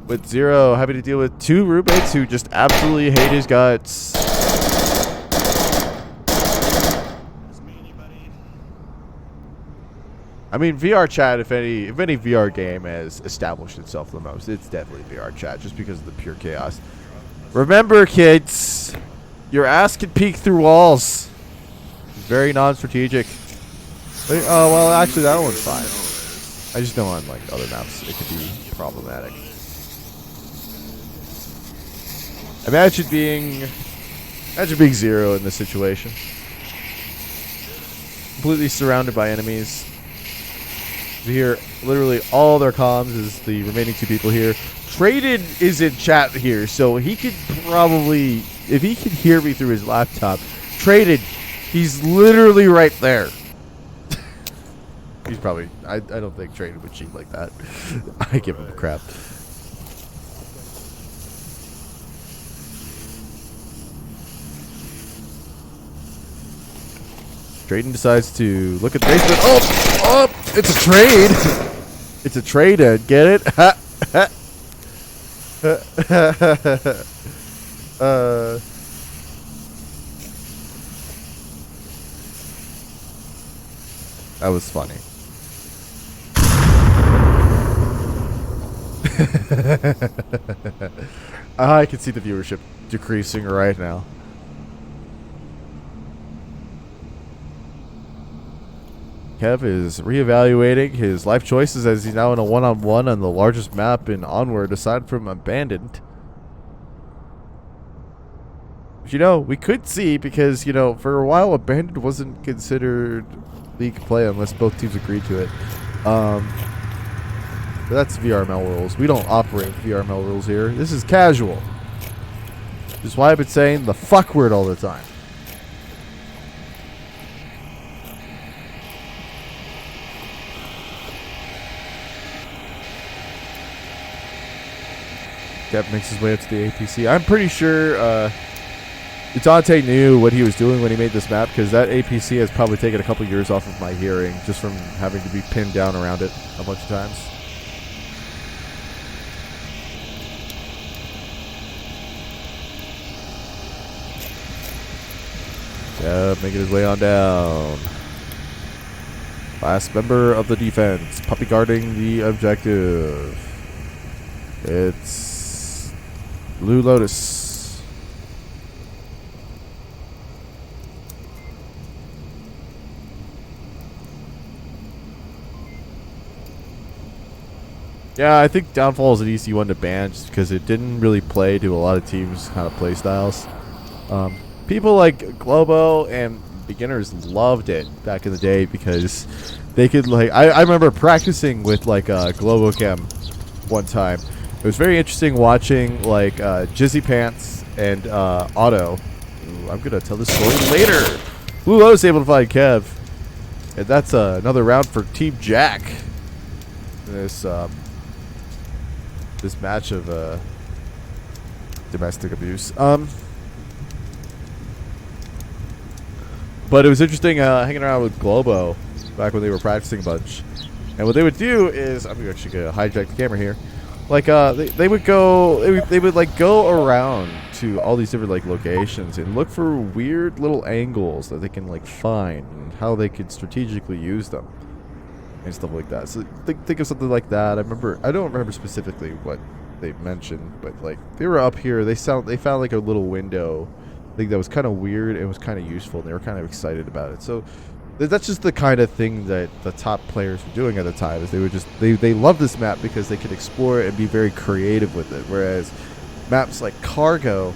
With Zero having to deal with 2 roommates who just absolutely hate his guts. I mean, VR chat, if any VR game has established itself the most, it's definitely VR chat, just because of the pure chaos. Remember, kids, your ass can peek through walls. It's very non-strategic. Oh, well, actually, that one's fine. I just know on, like, other maps it could be problematic. Imagine being Zero in this situation. Completely surrounded by enemies. You hear literally all their comms is the remaining 2 people here. Traded is in chat here, so he could probably, if he could hear me through his laptop. Traded, he's literally right there. He's probably, I don't think Traded would cheat like that. I give him crap. Drayden decides to look at the basement. Oh, it's a trade. It's a trade. Get it? That was funny. I can see the viewership decreasing right now. Kev is reevaluating his life choices as he's now in a one-on-one on the largest map in Onward, aside from Abandoned. But, you know, we could see because, you know, for a while, Abandoned wasn't considered league play unless both teams agreed to it. But that's VRML rules. We don't operate with VRML rules here. This is casual. Which is why I've been saying the fuck word all the time. Kev makes his way up to the APC. I'm pretty sure Dante knew what he was doing when he made this map, because that APC has probably taken a couple years off of my hearing just from having to be pinned down around it a bunch of times. Yeah, making his way on down. Last member of the defense, puppy guarding the objective. It's Blue Lotus. Yeah, I think Downfall is an easy one to ban just because it didn't really play to a lot of teams' kind of play styles. People like Globo and beginners loved it back in the day because they could, like, I remember practicing with like Globo Chem one time. It was very interesting watching like Jizzy Pants and Otto. Ooh, I'm gonna tell this story later. Blue Lotus able to find Kev, and that's another round for Team Jack. This this match of domestic abuse. But it was interesting hanging around with Globo back when they were practicing a bunch. And what they would do is, I'm actually gonna hijack the camera here. Like they would go, they would like go around to all these different like locations and look for weird little angles that they can like find and how they could strategically use them and stuff like that. So think of something like that. I don't remember specifically what they mentioned, but like they were up here. They found like a little window. I think that was kind of weird and was kind of useful, and they were kind of excited about it. So that's just the kind of thing that the top players were doing at the time. Is they loved this map because they could explore it and be very creative with it. Whereas maps like Cargo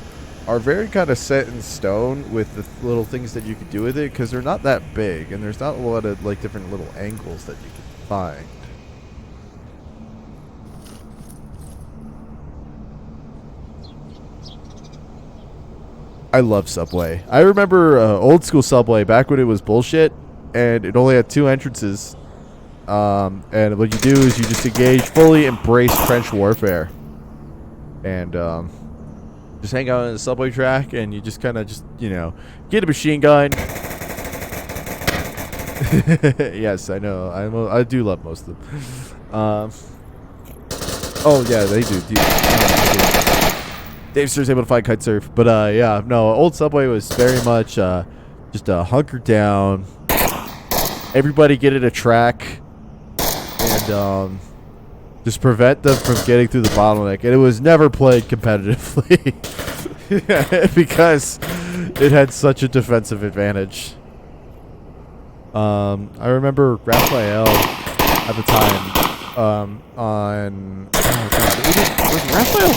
are very kind of set in stone with the little things that you could do with it because they're not that big and there's not a lot of like different little angles that you can find. I love Subway. I remember old school Subway back when it was bullshit and it only had 2 entrances. And what you do is you just engage, fully embrace trench warfare. And just hang out on the subway track and you just kind of you know, get a machine gun. Yes, I know. I do love most of them. Oh, yeah, they do. Dave Sir's able to find kite surf, but yeah, no, old Subway was very much just hunker down. Everybody get in a track, and just prevent them from getting through the bottleneck. And it was never played competitively because it had such a defensive advantage. I remember Raphael at the time on. Oh God, was Raphael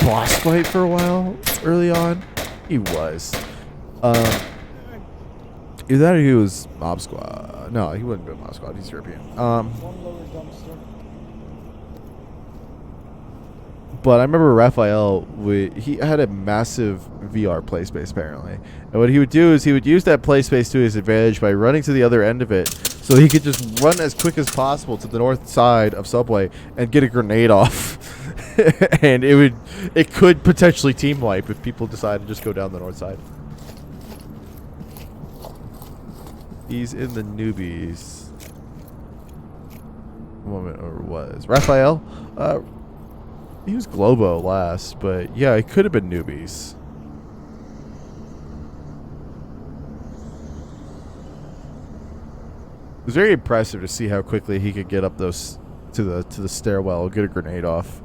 boss fight for a while early on? He was. Either that or he was Mob Squad. No, he wouldn't be Mob Squad. He's European. One lower dumpster. But I remember Raphael, he had a massive VR play space apparently. And what he would do is he would use that play space to his advantage by running to the other end of it so he could just run as quick as possible to the north side of Subway and get a grenade off. And it could potentially team wipe if people decide to just go down the north side. He's in the newbies. Moment or was Raphael? He was Globo last, but yeah, it could have been newbies. It was very impressive to see how quickly he could get up those to the stairwell, get a grenade off.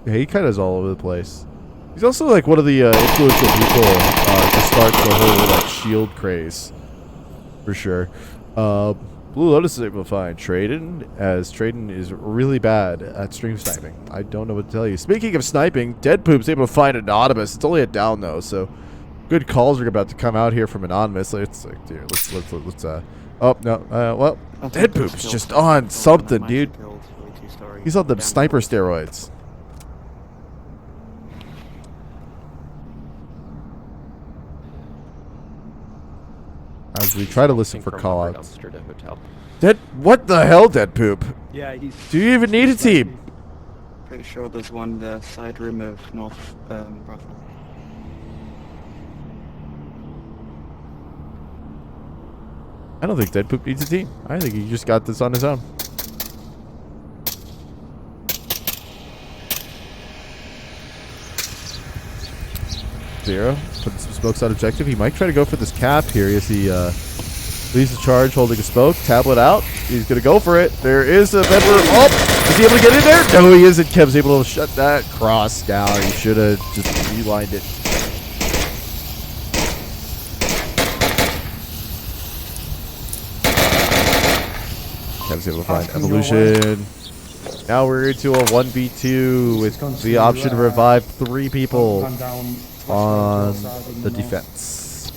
Yeah, he kind of is all over the place. He's also like one of the influential people to start the whole like shield craze, for sure. Blue Lotus is able to find Traden, as Traden is really bad at stream sniping. I don't know what to tell you. Speaking of sniping, Dead Poop's able to find Anonymous. It's only a down though, so good calls are about to come out here from Anonymous. Let's oh no, well, Dead Poop's just on something, dude. He's on the sniper steroids. As we try to listen for call-outs. What the hell, Dead Poop? Yeah, he's... Do you even need a team? Pretty sure there's one in the side room of North Brothel. I don't think Dead Poop needs a team. I think he just got this on his own. Zero. Putting some smokes on objective. He might try to go for this cap here as he leaves the charge holding a smoke. Tablet out. He's going to go for it. There is a member. Oh! Is he able to get in there? No, he isn't. Kev's able to shut that cross down. He should have just relined it. Kev's able to find Evolution. Now we're into a 1v2 with the option to revive 3 people on the defense.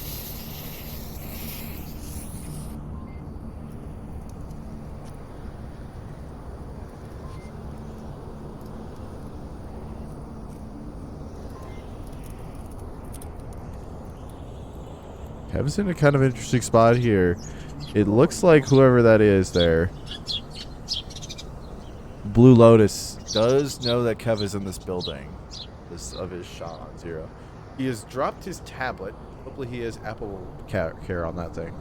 Kev's in a kind of interesting spot here. It looks like whoever that is there, Blue Lotus, does know that Kev is in this building. This of his shot on Zero. He has dropped his tablet. Hopefully he has Apple Care on that thing.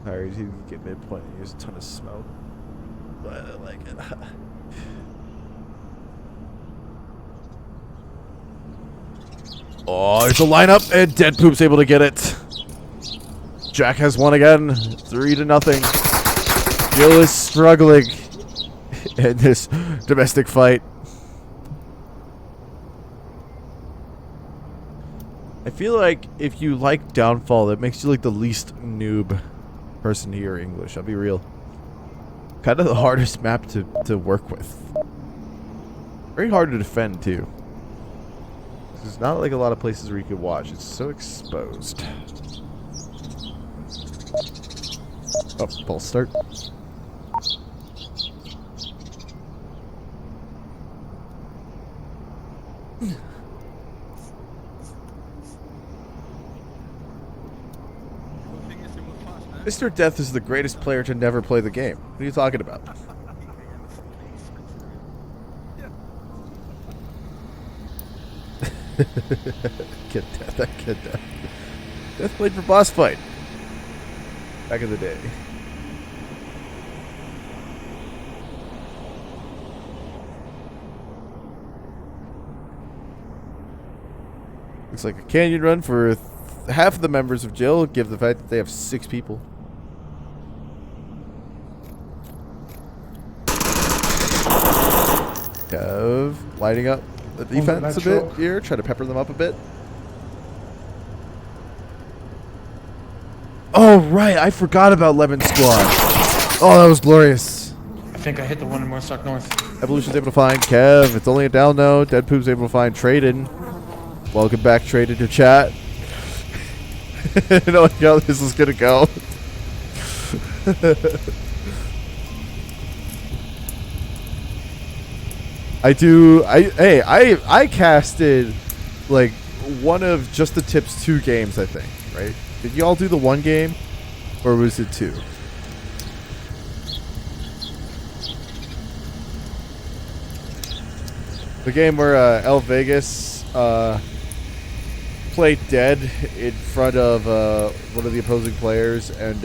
Alright, he can get midpoint and use a ton of smoke. But I like it. Oh, there's a lineup, and Dead Poop's able to get it. Jack has one again, 3-0. Jill is struggling in this domestic fight. I feel like if you like Downfall, that makes you like the least noob person to hear English. I'll be real. Kind of the hardest map to work with. Very hard to defend, too. There's not like a lot of places where you could watch. It's so exposed. Oh, false start. Mr. Death is the greatest player to never play the game. What are you talking about? Get Death, I get Death. Death played for Boss Fight back in the day. Looks like a canyon run for half of the members of Jill, given the fact that they have 6 people. Kev lighting up the defense a bit here, try to pepper them up a bit. Oh, right, I forgot about Lemon Squad. Oh, that was glorious. I think I hit the one in Morstock North. Evolution's able to find Kev. It's only a down though. Dead Poop's able to find Traden. Welcome back, Traden, to chat. Knowing how this is gonna go. I casted like one of Just the Tips 2 games, I think, right? Did you all do the 1 game or was it 2? The game where El Vegas played dead in front of one of the opposing players and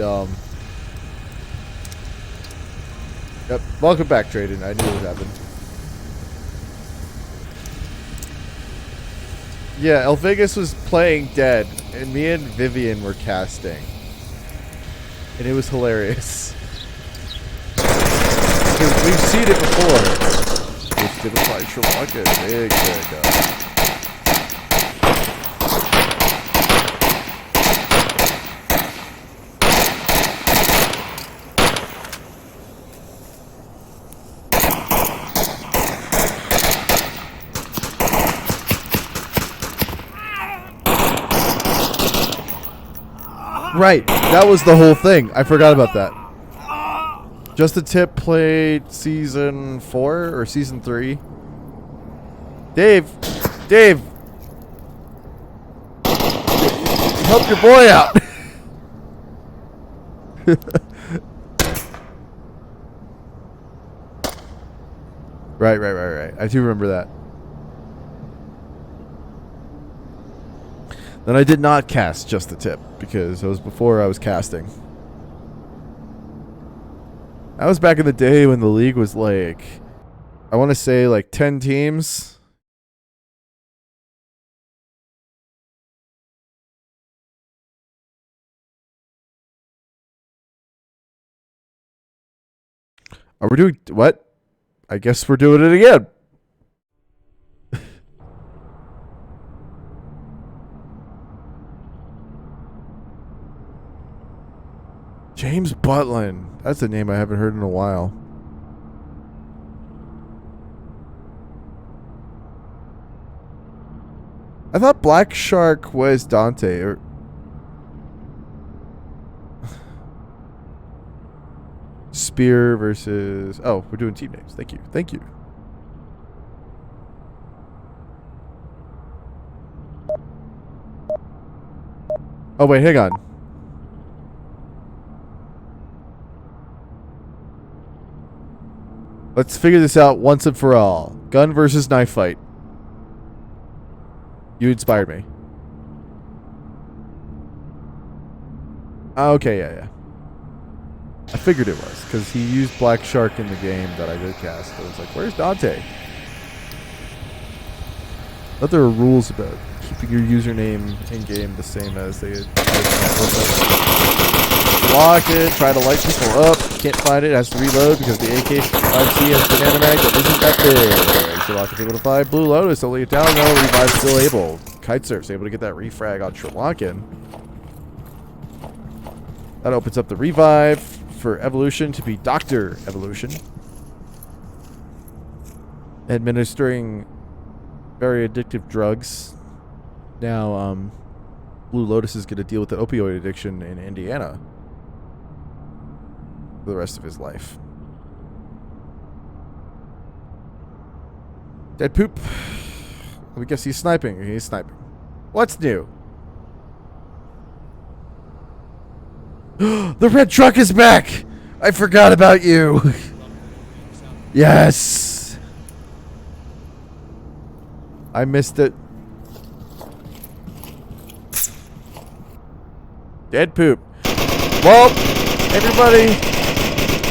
yep, welcome back, Traden. I knew it would happen. Yeah, El Vegas was playing dead, and me and Vivian were casting. And it was hilarious. We've seen it before. It's gonna fight Sri Lanka. Big Right. That was the whole thing. I forgot about that. Just the Tip played season 4 or season 3. Dave. Dave. Help your boy out. Right. I do remember that. Then I did not cast Just the Tip because it was before I was casting. That was back in the day when the league was like, I want to say like 10 teams. Are we doing what? I guess we're doing it again. James Butlin. That's a name I haven't heard in a while. I thought Black Shark was Dante. Or Spear versus... Oh, we're doing team names. Thank you. Thank you. Oh, wait. Hang on. Let's figure this out once and for all. Gun versus knife fight. You inspired me. Okay, yeah. I figured it was, because he used Black Shark in the game that I did cast. I was like, where's Dante? I thought there were rules about keeping your username in-game the same as they... Lock it, try to light people up. Can't find it, has to reload because the AK-5C has banana mag that isn't that big. Sherlock is able to find Blue Lotus, only a down low, revive still able. Kitesurf's able to get that refrag on Sherlockin. That opens up the revive for Evolution to be Dr. Evolution. Administering very addictive drugs. Now, Blue Lotus is going to deal with the opioid addiction in Indiana for the rest of his life. Dead Poop. I guess he's sniping. He's sniping. What's new? The red truck is back! I forgot about you. Yes. I missed it. Dead Poop. Well, everybody,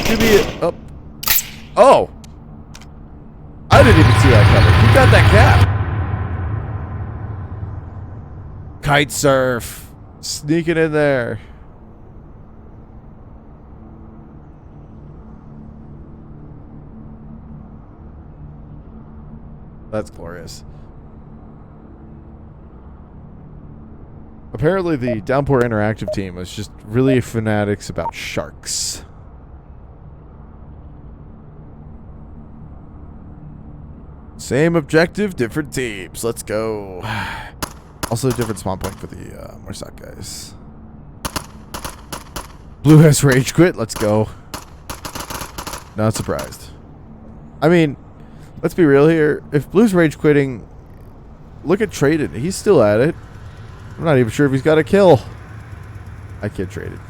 give me a... Oh. Oh. I didn't even see that coming. Who got that cap? Kite Surf. Sneaking in there. That's glorious. Apparently the Downpour Interactive team was just really fanatics about sharks. Same objective, different teams. Let's go. Also a different spawn point for the Marsak guys. Blue has rage quit. Let's go. Not surprised. I mean, let's be real here. If Blue's rage quitting, look at Traded. He's still at it. I'm not even sure if he's got a kill. I can't trade it.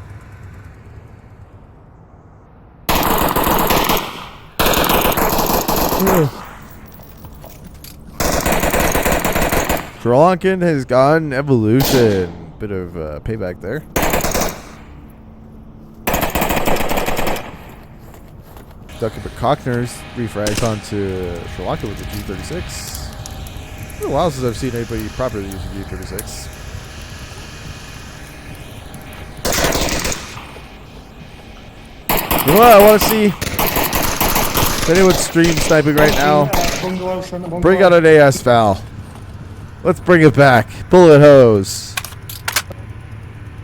Sri Lankan has gone Evolution. Bit of payback there. Ducky Cockner's refrags onto Sri Lanka with the G36. It's been a while since I've seen anybody properly use the G36. You know what I want to see? If anyone's stream sniping right now, bring out an AS Val. Let's bring it back. Bullet hose.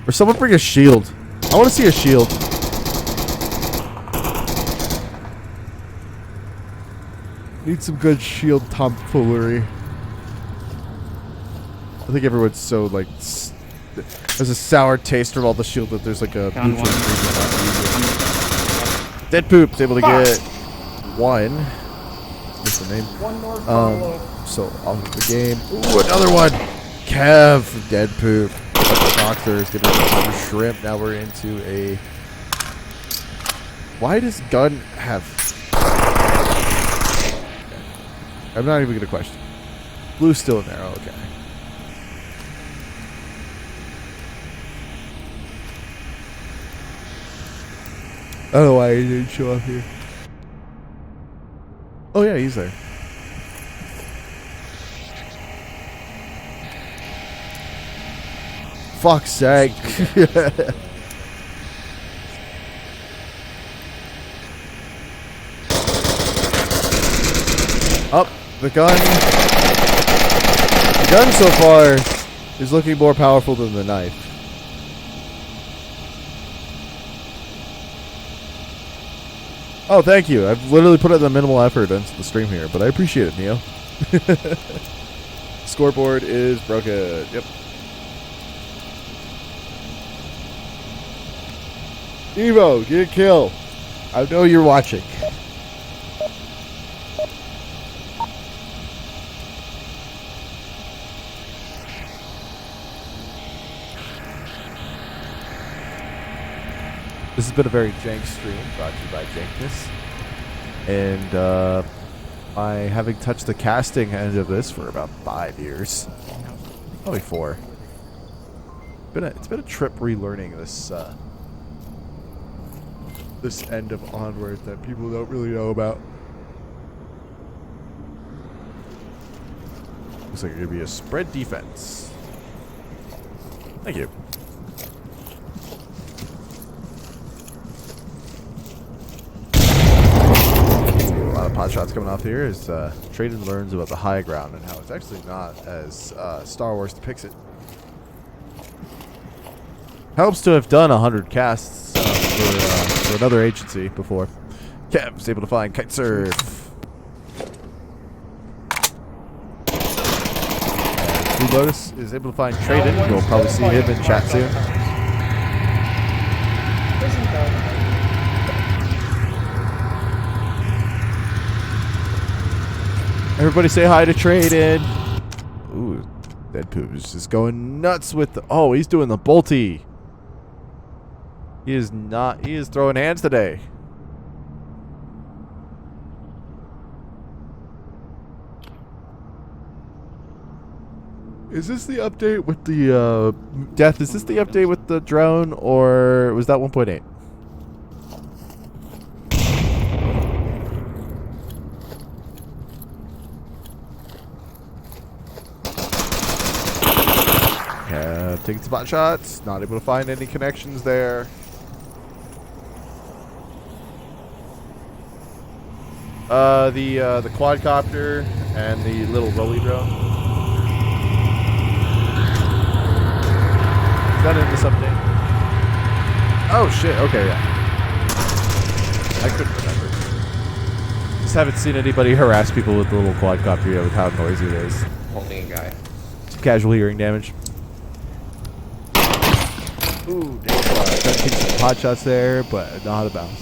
Or someone bring a shield. I want to see a shield. Need some good shield tomfoolery. I think everyone's so like there's a sour taste from all the shield that there's like a Found mutual one. agreement. Dead Poop's able to get one. What's the name? One more follow. So off of the game. Ooh, another one. Kev from Dead Poop. Doctor is getting another shrimp. Now we're into a. Why does gun have? I'm not even gonna question. Blue's still in there. Oh, okay. I don't know why he didn't show up here. Oh yeah, he's there. Fuck's sake. Up the gun. The gun so far is looking more powerful than the knife. Oh, thank you. I've literally put in the minimal effort into the stream here, but I appreciate it, Neo. Scoreboard is broken. Yep. Evo, get a kill. I know you're watching. This has been a very jank stream brought to you by Jankness. And I having touched the casting end of this for about 5 years. Probably 4. It's been a trip relearning this this end of Onward that people don't really know about. Looks like it's gonna be a spread defense. Thank you. A lot of pot shots coming off here as Traden learns about the high ground and how it's actually not as Star Wars depicts it. Helps to have done 100 casts for another agency before. Kev's able to find kite surf. And Blue Lotus is able to find Traden. You'll probably see him in chat soon. Everybody say hi to Traden. Ooh, Dead Poop is just going nuts with the. Oh, he's doing the bolty. He is not. He is throwing hands today. Is this the update with the death? Is this the update with the drone, or was that 1.8? Yeah, taking spot shots. Not able to find any connections there. The quadcopter and the little rolly drone. Is that in this update? Oh shit, okay, yeah. I couldn't remember. Just haven't seen anybody harass people with the little quadcopter yet with how noisy it is. Holding a guy. Some casual hearing damage. Ooh, damn. Trying to take some pot shots there, but not how to bounce.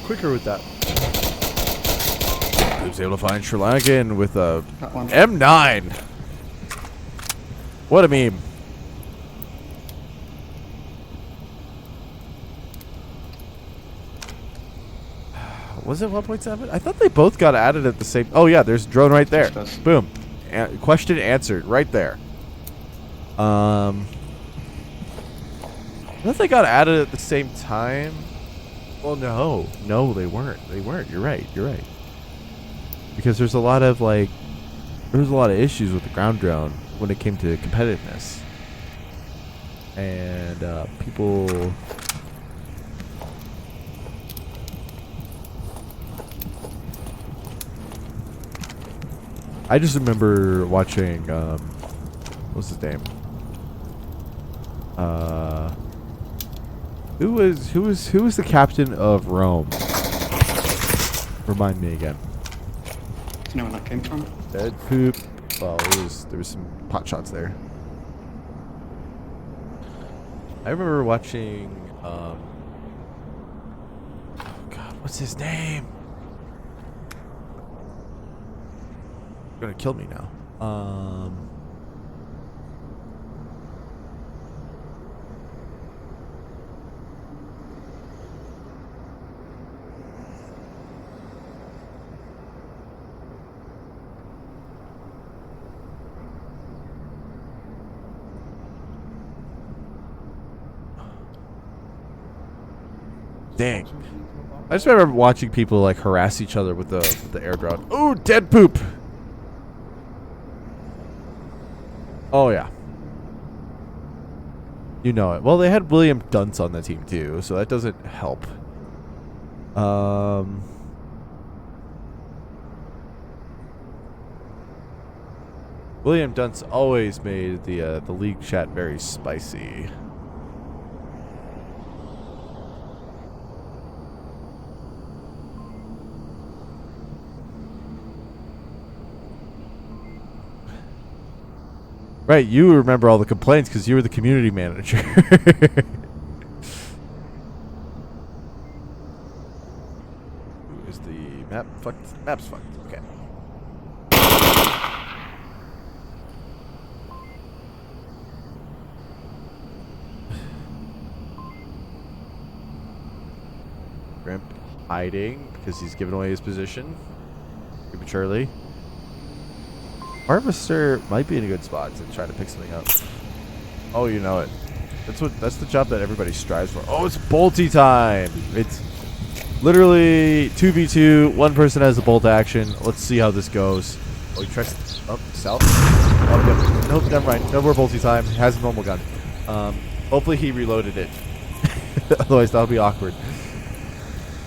Quicker with that. He was able to find Sherlanigan with a M9. What a meme. Was it 1.7? I thought they both got added at the same. Oh yeah, there's a drone right there. Boom. Question answered right there. I thought they got added at the same time. Well, no, they weren't. You're right. Because there's a lot of issues with the ground drone when it came to competitiveness, and people. I just remember watching. What's his name? Who was the captain of Rome? Remind me again. Do you know where that came from? Dead Poop. Well, there was some pot shots there. I remember watching. Oh God, what's his name? You're gonna kill me now. Dang. I just remember watching people like harass each other with the air drone. Ooh, dead poop. Oh yeah. You know it. Well, they had William Dunce on the team too, so that doesn't help. William Dunce always made the league chat very spicy. Right, you remember all the complaints because you were the community manager. Who is the map? Fucked. Map's fucked. Okay. Grimp hiding because he's given away his position prematurely. Harvester might be in a good spot to try to pick something up. Oh, you know it. That's the job that everybody strives for. Oh, it's bolty time. It's literally 2v2. One person has the bolt action. Let's see how this goes. Oh, he tries up south. Oh, good. Nope, never mind. No more bolty time. Has a normal gun. Hopefully he reloaded it. Otherwise that'll be awkward.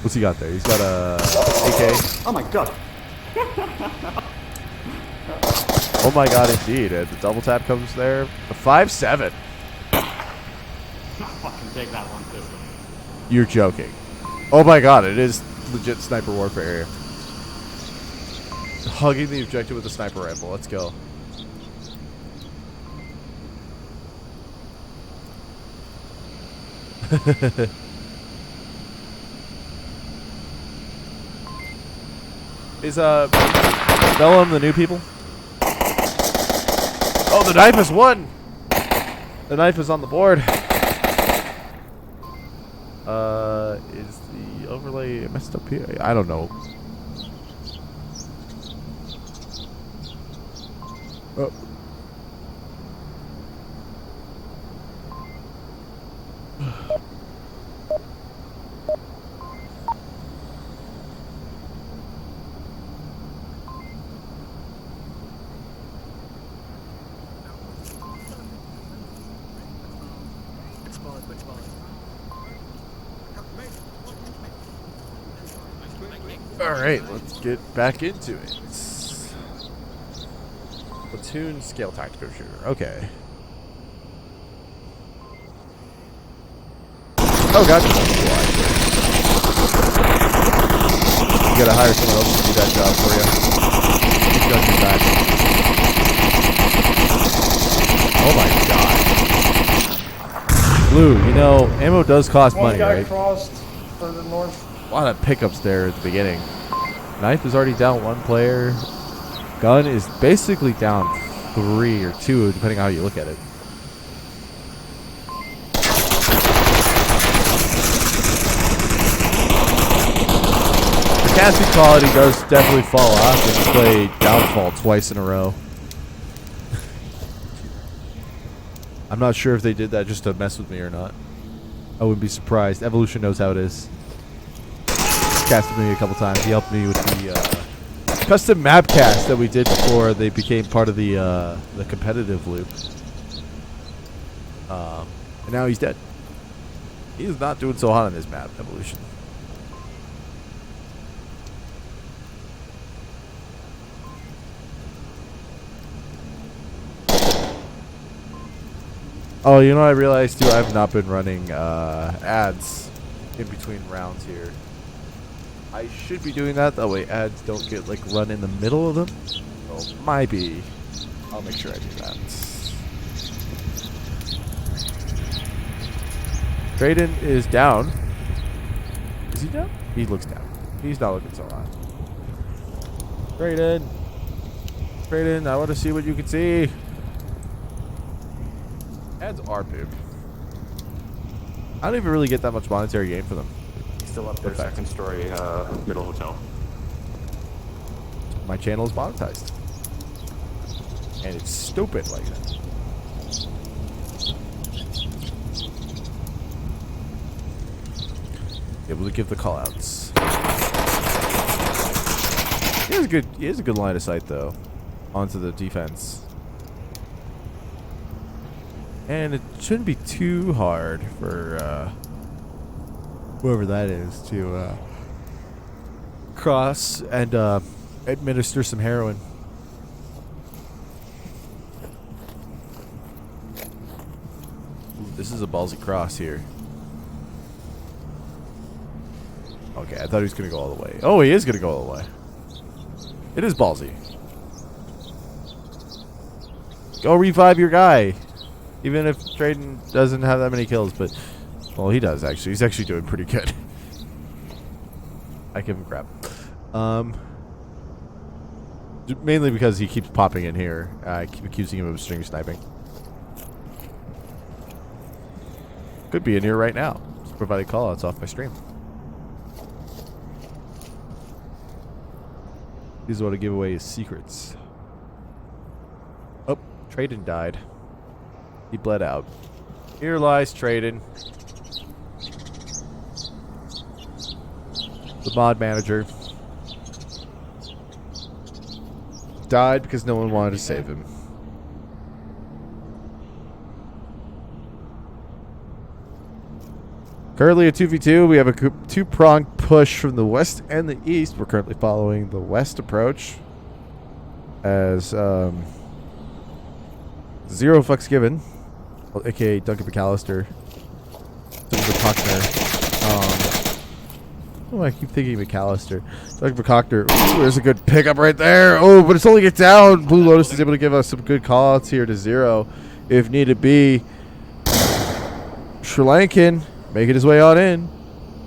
What's he got there? He's got a AK. Oh my god. Oh my god, indeed. The double tap comes there. A 5-7. Fucking take that one, too. You're joking. Oh my god, it is legit sniper warfare here. Hugging the objective with a sniper rifle. Let's go. Is Bellum the new people? Oh, the knife has won. The knife is on the board. Is the overlay messed up here? I don't know. Oh. Alright, let's get back into it. Platoon scale tactical shooter. Okay. Oh god. You gotta hire someone else to do that job for you. He's got your back. Oh my god. Blue, you know, ammo does cost money, One guy right? crossed further north. A lot of pickups there at the beginning. Knife is already down one player. Gun is basically down 3 or 2, depending on how you look at it. The casting quality does definitely fall off if you play Downfall twice in a row. I'm not sure if they did that just to mess with me or not. I wouldn't be surprised. Evolution knows how it is. Casted me a couple times. He helped me with the custom map cast that we did before they became part of the competitive loop. And now he's dead. He's not doing so hot on this map, Evolution. Oh, you know what I realized too? I have not been running ads in between rounds here. I should be doing that. That way ads don't get like run in the middle of them. So maybe I'll make sure I do that. Trayden is down. Is he down? He looks down. He's not looking so hot. Trayden. Trayden, I want to see what you can see. Ads are poop. I don't even really get that much monetary gain for them. Still up there, Okay. second story, middle hotel. My channel is monetized. And it's stupid like that. Able to give the callouts. He has a good line of sight though. Onto the defense. And it shouldn't be too hard for whoever that is to cross and administer some heroin. Ooh, this is a ballsy cross here. Okay, I thought he was going to go all the way. Oh, he is going to go all the way. It is ballsy. Go revive your guy. Even if Trayden doesn't have that many kills, but... Well, he does, actually. He's actually doing pretty good. I give him crap. Mainly because he keeps popping in here. I keep accusing him of stream sniping. Could be in here right now. Just providing callouts off my stream. He doesn't want to give away his secrets. Oh, Trayden died. He bled out. Here lies Trayden. The mod manager. Died because no one wanted to save him. Currently a 2v2. We have a two-pronged push from the west and the east. We're currently following the west approach. As, Zero fucks given. A.k.a. Duncan McAllister. Duncan McCockner. Oh, I keep thinking McAllister. Duncan McCockner. Ooh, there's a good pickup right there. Oh, but it's only get down. Blue Lotus is able to give us some good callouts here to Zero. If need be. Sri Lankan making his way on in.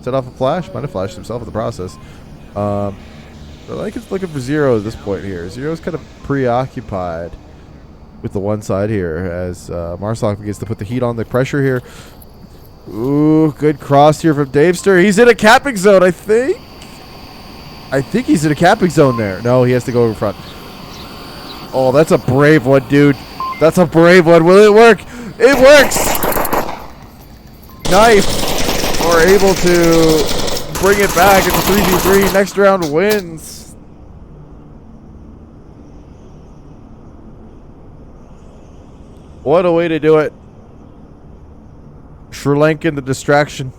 Set off a flash. Might have flashed himself in the process. Sri Lankan's looking for Zero at this point here. Zero's kind of preoccupied with the one side here as Marsock begins to put the heat on the pressure here. Ooh, good cross here from Davester. He's in a capping zone, I think. I think he's in a capping zone there. No, he has to go over front. Oh, that's a brave one, dude. That's a brave one. Will it work? It works! Knife. We're able to bring it back. It's a 3v3. Next round wins. What a way to do it. Sri Lankan, the distraction.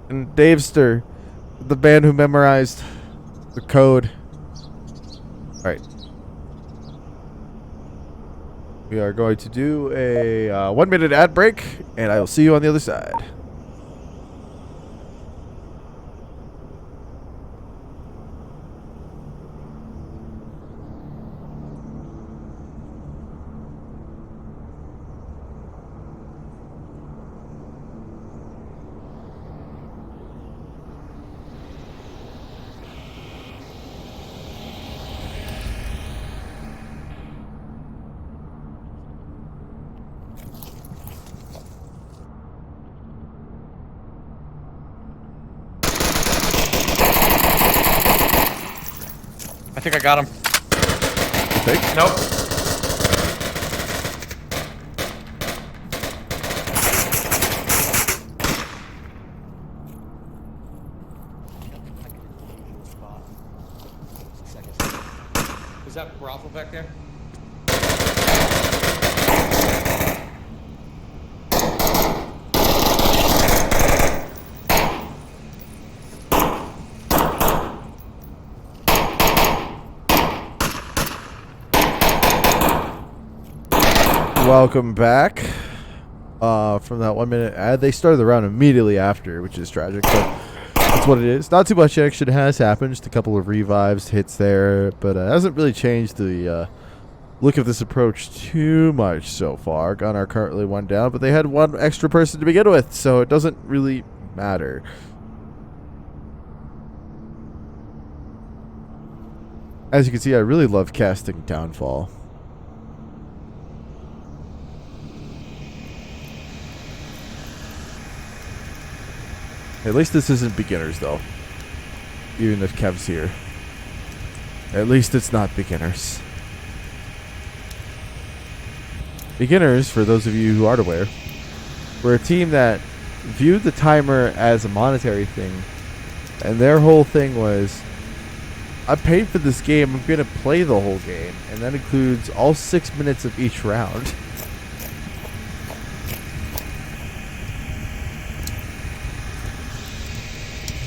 And Davester, the man who memorized the code. Alright. We are going to do a 1 minute ad break, and I will see you on the other side. I think I got him. You think? Nope. Is that Brothel back there? Welcome back from that 1 minute ad. They started the round immediately after, which is tragic, but that's what it is. Not too much action has happened. Just a couple of revives, hits there, but it hasn't really changed the look at this approach too much so far. Gunnar currently 1 down, but they had 1 extra person to begin with, so it doesn't really matter. As you can see, I really love casting Downfall. At least this isn't beginners, though. Even if Kev's here. At least it's not beginners. Beginners, for those of you who aren't aware, were a team that viewed the timer as a monetary thing. And their whole thing was, I paid for this game, I'm going to play the whole game. And that includes all 6 minutes of each round.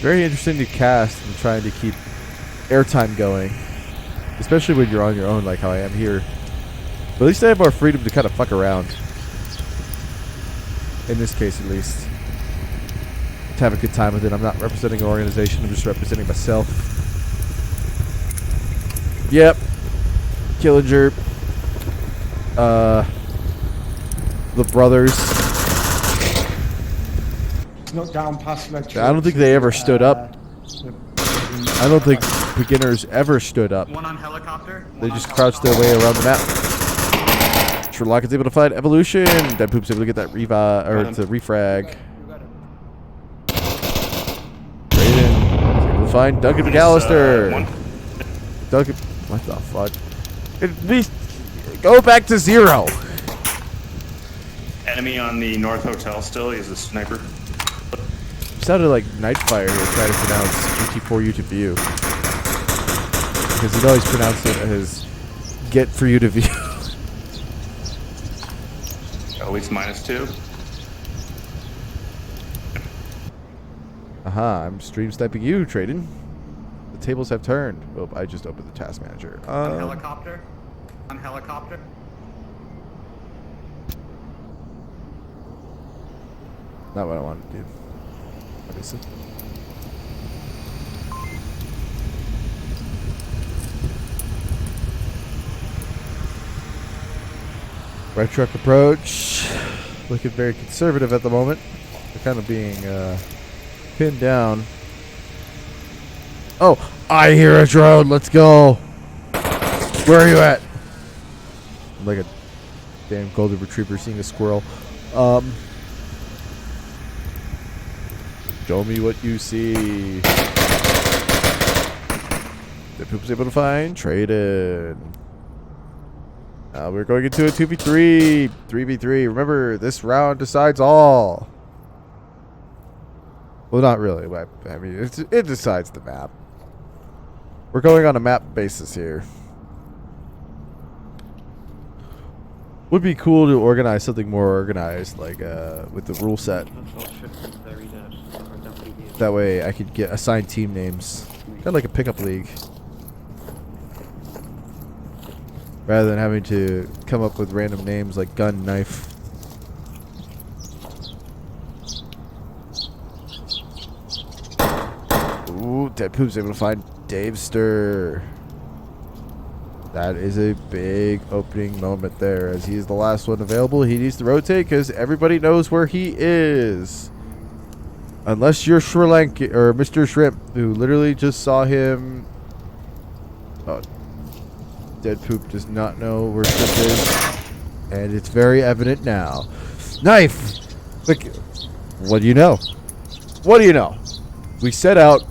Very interesting to cast and trying to keep airtime going. Especially when you're on your own like how I am here. But at least I have more freedom to kind of fuck around. In this case, at least. To have a good time with it. I'm not representing an organization, I'm just representing myself. Yep. Killinger. The brothers. Not down past ledge. I don't think they ever stood up. I don't think beginners ever stood up. One on helicopter. They just crouched their way around the map. Sherlock is able to find evolution. Dead Poop's able to get that it's a refrag. Raiden able to find Duncan McAllister. Duncan, what the fuck? At least go back to 0. Enemy on the North Hotel still. He's a sniper. Sounded like Nightfire here trying to pronounce GT4U to view. Because he'd always pronounced it as get for you to view. At least -2. Aha, I'm stream sniping you, Traden. The tables have turned. Oh, I just opened the task manager. On helicopter. On helicopter. Not what I wanted to do. Obviously. Right truck approach. Looking very conservative at the moment. They're kind of being pinned down. Oh, I hear a drone. Let's go. Where are you at? I'm like a damn golden retriever seeing a squirrel. Show me what you see. The Poop's able to find. Traded. We're going into a 2v3. 3v3. Remember, this round decides all. Well, not really. I mean, it decides the map. We're going on a map basis here. Would be cool to organize something more organized, like with the rule set. That way I could get assigned team names. Kind of like a pickup league. Rather than having to come up with random names like gun, knife. Ooh, Dead Poop's able to find Davester. That is a big opening moment there, as he is the last one available. He needs to rotate because everybody knows where he is. Unless you're Sri Lanka or Mr. Shrimp, who literally just saw him. Oh, Dead Poop does not know where Shrimp is, and it's very evident now. Knife. Look, what do you know? What do you know? We set out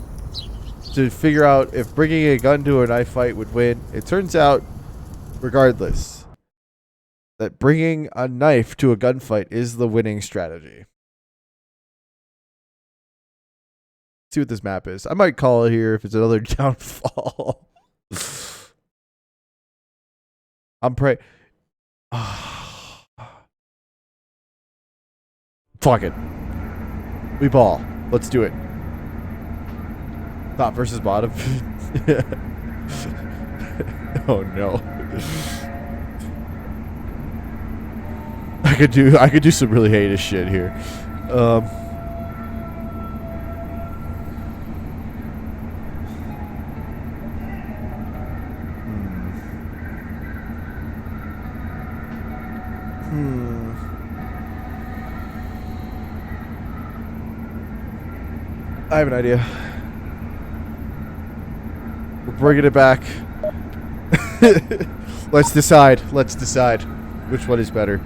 to figure out if bringing a gun to a knife fight would win. It turns out, regardless, that bringing a knife to a gunfight is the winning strategy. See what this map is. I might call it here if it's another downfall. I'm praying. Fuck it. We ball. Let's do it. Top versus bottom. Oh no. I could do some really heinous shit here. I have an idea. We're bringing it back. Let's decide. Let's decide which one is better.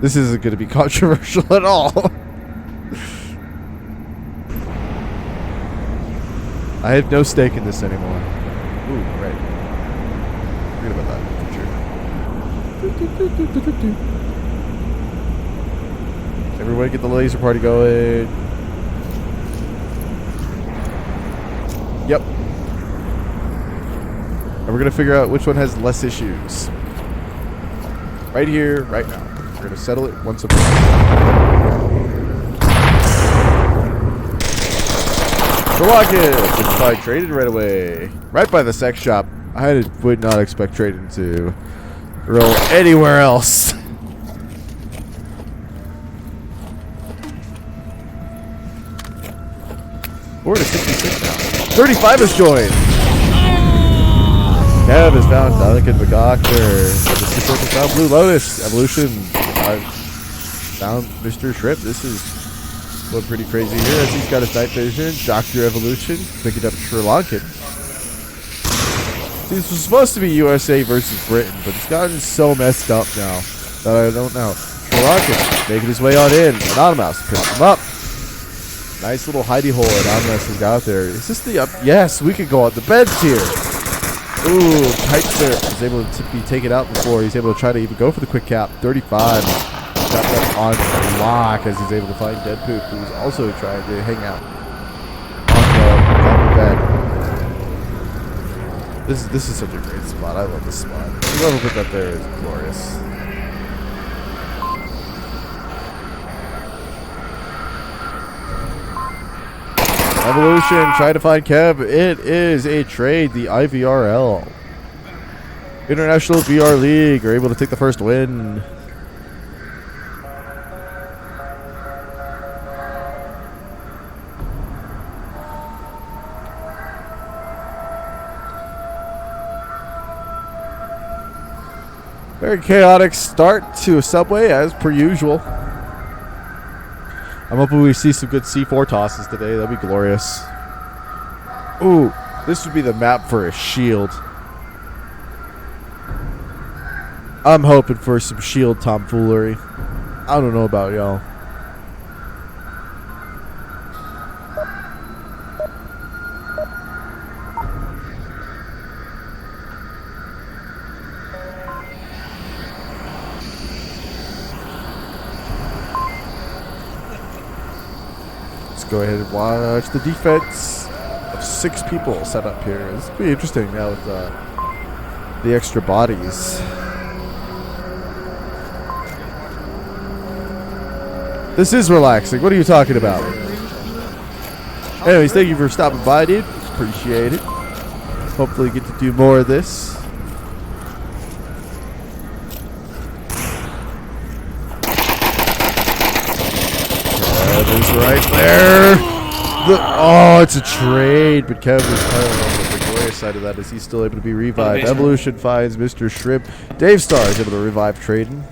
This isn't going to be controversial at all. I have no stake in this anymore. Ooh, right. Forget about that for sure. Everybody get the laser party going. Yep. And we're going to figure out which one has less issues. Right here, right now. We're going to settle it once and for all. The rocket! It's traded right away. Right by the sex shop. I would not expect trading to roll anywhere else. We're at 66 now. 35 has joined. Kev has found Delicate McGocker. Mr. Shrimp has found Blue Lotus. Evolution. I've found Mr. Shrimp. This is going pretty crazy here as he's got his night vision. Dr. Evolution picking up Sri Lankan. This was supposed to be USA versus Britain, but it's gotten so messed up now that I don't know. Sri Lankan making his way on in. Anonymous picks him up. Nice little hidey hole Anonymous has got there. Is this the up? Yes, we could go on the beds here. Ooh, tight there. He's able to be taken out before he's able to try to even go for the quick cap. 35. Got that on lock as he's able to find Dead Poop, who's also trying to hang out on the bed. This is such a great spot. I love this spot. Whoever put that there is glorious. Evolution, try to find Kev. It is a trade. The IVRL. International VR League are able to take the first win. Very chaotic start to a Subway as per usual. I'm hoping we see some good C4 tosses today. That'd be glorious. Ooh, this would be the map for a shield. I'm hoping for some shield tomfoolery. I don't know about y'all. Go ahead and watch the defense of 6 people set up here. This will be interesting now with the extra bodies. This is relaxing. What are you talking about? Anyways, thank you for stopping by, dude. Appreciate it. Hopefully get to do more of this. Right there. Oh, it's a trade, but Kev is kind of on the glorious side of that as he's still able to be revived. Evolution finds Mr. Shrimp. Dave Starr is able to revive Traden.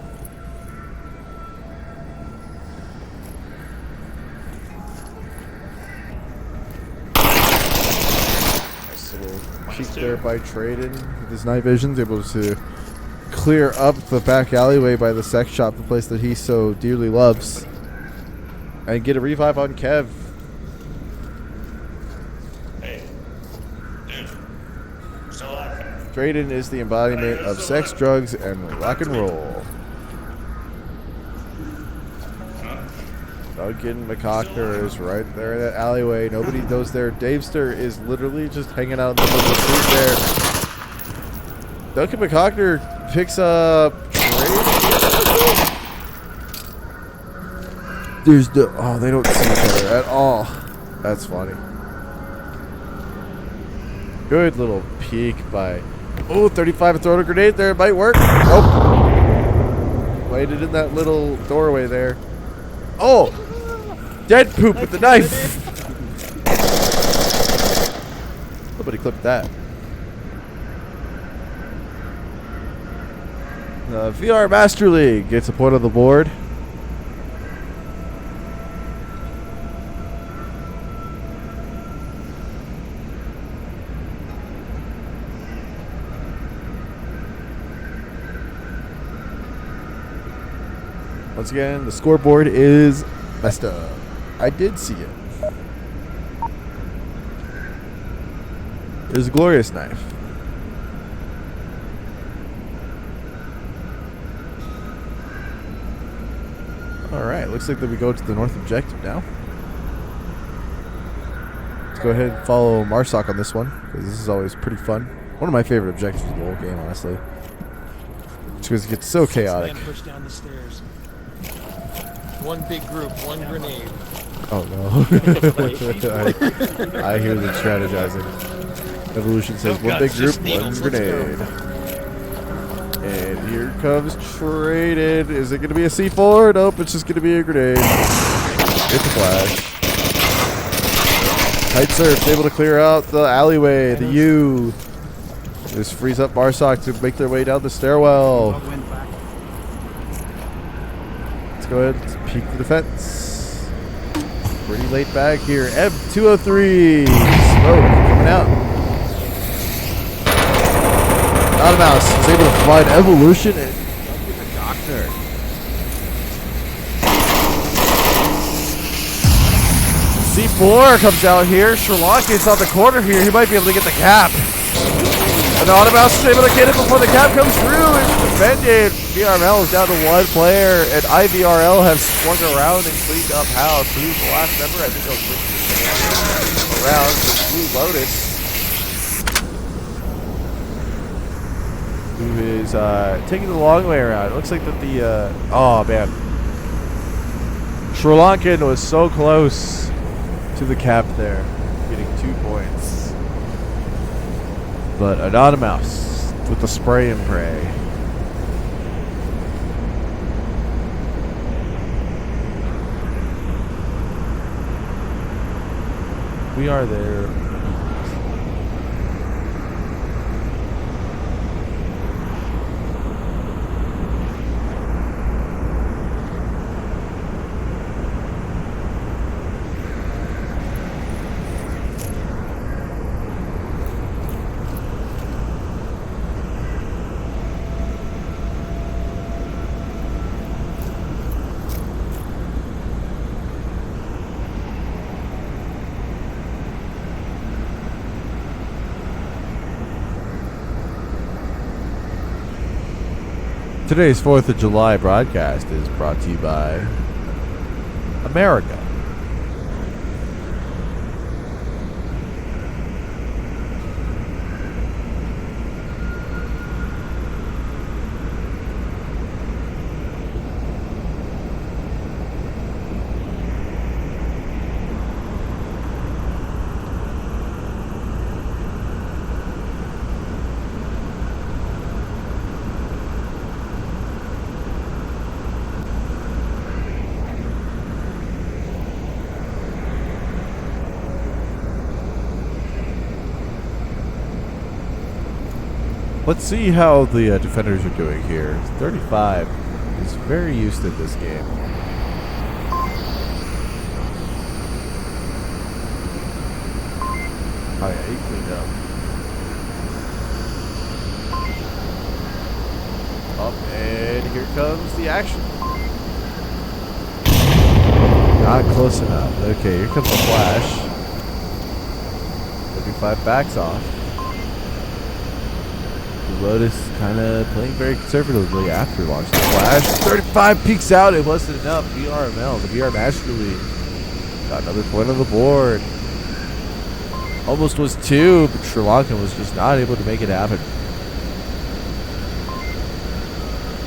Nice little cheek there by Traden with his night visions, able to clear up the back alleyway by the sex shop, the place that he so dearly loves. And get a revive on Kev. Hey. Dude. Still alive. Drayden is the embodiment of sex, drugs, and rock and roll. Duncan McCockner is right there in that alleyway. Nobody goes there. Davester is literally just hanging out in the middle of the street there. Duncan McCockner picks up Trade. There's no, oh, they don't see each other at all. That's funny. Good little peek by, oh, 35 throwing a grenade there. It might work. Nope. Waited in that little doorway there. Oh, Dead Poop with the knife. Nobody clipped that. VR Master League gets a point on the board. Once again, the scoreboard is messed up. I did see it. There's a glorious knife. Alright, looks like that we go to the north objective now. Let's go ahead and follow Marsoc on this one, because this is always pretty fun. One of my favorite objectives of the whole game, honestly. Just because it gets so chaotic. Man, push down the stairs. One big group, one grenade. Oh no. I hear them strategizing. Evolution says No one big guns, group, just one needles, let's grenade. And here comes Traded. Is it going to be a C4? Nope, it's just going to be a grenade. Hit the flash. Tight Surf's able to clear out the alleyway, the U. This frees up Marsoc to make their way down the stairwell. Let's go ahead and peek the defense. Pretty late back here. M203. Smoke coming out. Not a mouse is able to find Evolution and get the doctor. C4 comes out here. Sherlocki's on the corner here. He might be able to get the cap. And the Automouse is able to get it before the cap comes through. It's defended. VRML is down to one player, and IVRL have swung around and cleaned up house. Who's the last member? I think they'll switch around to Blue Lotus, who is taking the long way around. It looks like that the oh man, Sri Lankan was so close to the cap there, getting 2 points. But Anonymous with the spray and pray. We are there. Today's 4th of July broadcast is brought to you by America. Let's see how the defenders are doing here. 35 is very used to this game. Oh yeah, he cleaned up. Up, and here comes the action. Not close enough. Okay, here comes the flash. 35 backs off. Lotus kind of playing very conservatively after launching the flash. 35 peeks out. It wasn't enough. VRML, the VR Master League, got another point on the board. Almost was 2, but Sri Lankan was just not able to make it happen.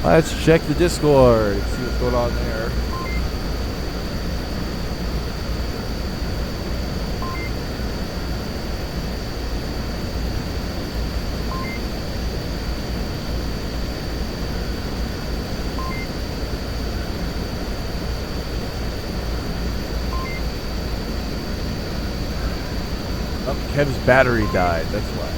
Let's check the Discord, see what's going on there. Kev's battery died, that's why.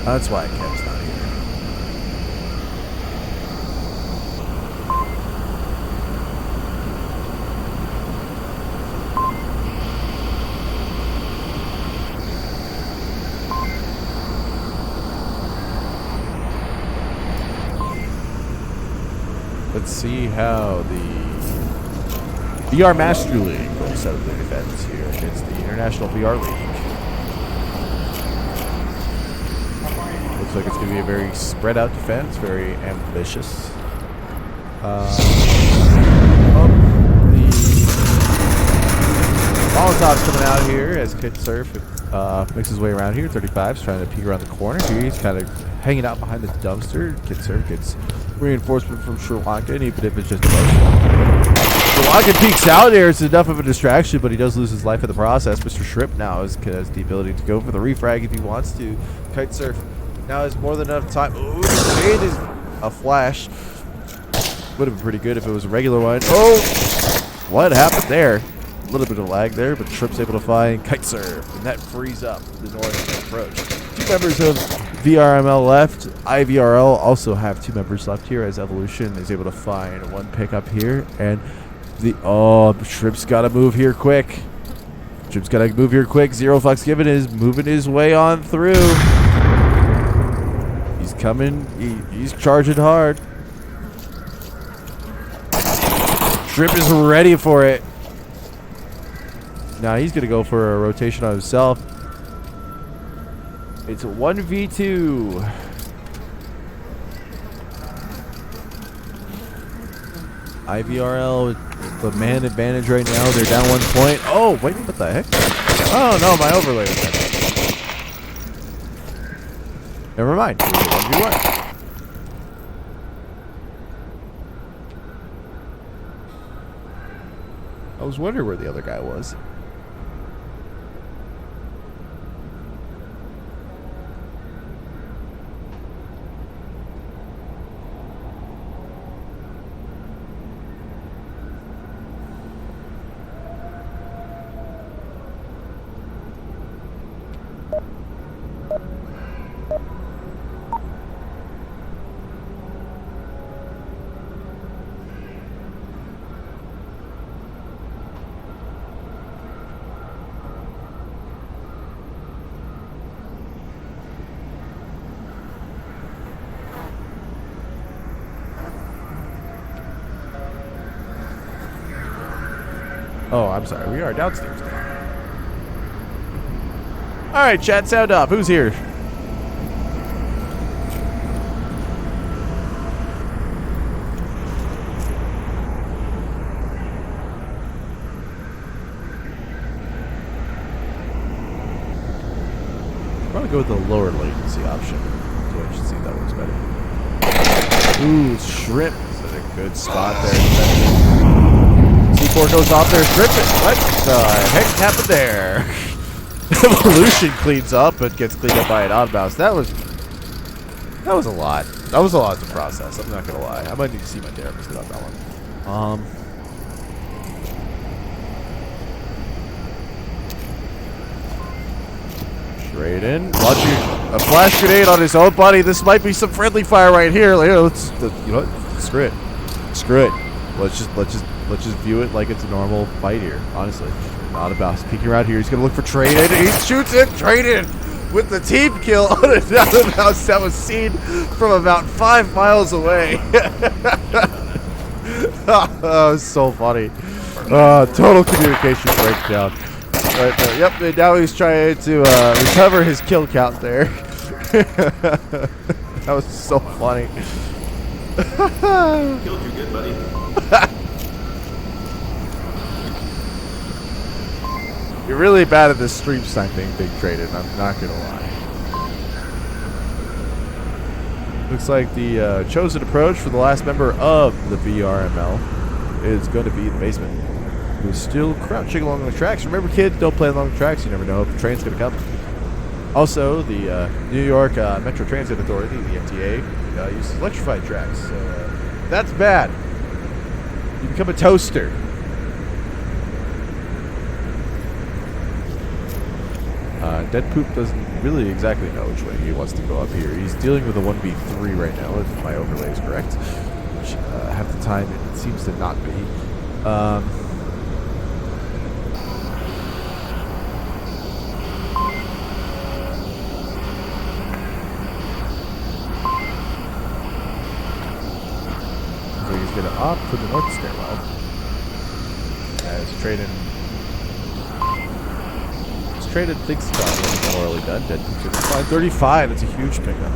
That's why Kev's not here. Let's see how the VR Master League will set up the defense here against the International VR League. Looks like it's going to be a very spread out defense, very ambitious. The Molotov's coming out here as Kid Surf makes his way around here. 35's trying to peek around the corner here. He's kind of hanging out behind the dumpster. Kid Surf gets reinforcement from Sri Lanka, even if it's just Sri Lanka peeks out there. It's enough of a distraction, but he does lose his life in the process. Mr. Shrimp now has the ability to go for the refrag if he wants to. Kite Surf now has more than enough time. Ooh, it is a flash. Would have been pretty good if it was a regular one. Oh, what happened there? A little bit of lag there, but Shrimp's able to find Kite Surf, and that frees up the northern approach. 2 members of VRML left. IVRL also have 2 members left here as Evolution is able to find 1 pickup here, and Shrimp's got to move here quick. Shrimp's got to move here quick. Zero Fucks Given is moving his way on through. He's coming. He's charging hard. Shrimp is ready for it. Now he's going to go for a rotation on himself. It's a 1v2. IVRL with the man advantage right now. They're down 1 point. Oh, wait, what the heck? Oh, no, my overlay was that. Never mind. It was a 1v1. I was wondering where the other guy was. Oh, I'm sorry. We are downstairs now. All right, chat, sound up. Who's here? I'm going to go with the lower latency option. So I should see if that works better. Ooh, Shrimp is at a good spot there. C4 goes off there. Shrimp it. What the heck happened there? Evolution cleans up but gets cleaned up by an odd mouse. That was a lot. That was a lot to process. I'm not gonna lie. I might need to see my therapist about that one. Straight in. Launching a flash grenade on his own body. This might be some friendly fire right here. Like, you know what? Screw it. Screw it. Let's just view it like it's a normal fight here. Honestly, not about peeking around here. He's gonna look for Trade-In. He shoots it. Trade-In with the team kill on another mouse that was seen from about 5 miles away. Oh, it's so funny. Total communication breakdown. Right there. Yep. And now he's trying to recover his kill count there. That was so funny. Killed you good, buddy. You're really bad at this stream sniping, Big Trade-In. I'm not gonna lie. Looks like the chosen approach for the last member of the VRML is going to be the basement, who's still crouching along the tracks. Remember, kids, don't play along the tracks. You never know if the train's gonna come. Also, the New York Metro Transit Authority, the MTA, uses electrified tracks. So that's bad. You become a toaster. Dead Poop doesn't really exactly know which way he wants to go up here. He's dealing with a 1v3 right now, if my overlay is correct. Which, half the time it seems to not be. So he's going to opt for the north stairwell. As Traded thinks about what morally done. Dead Poop's at 35. That's a huge pickup.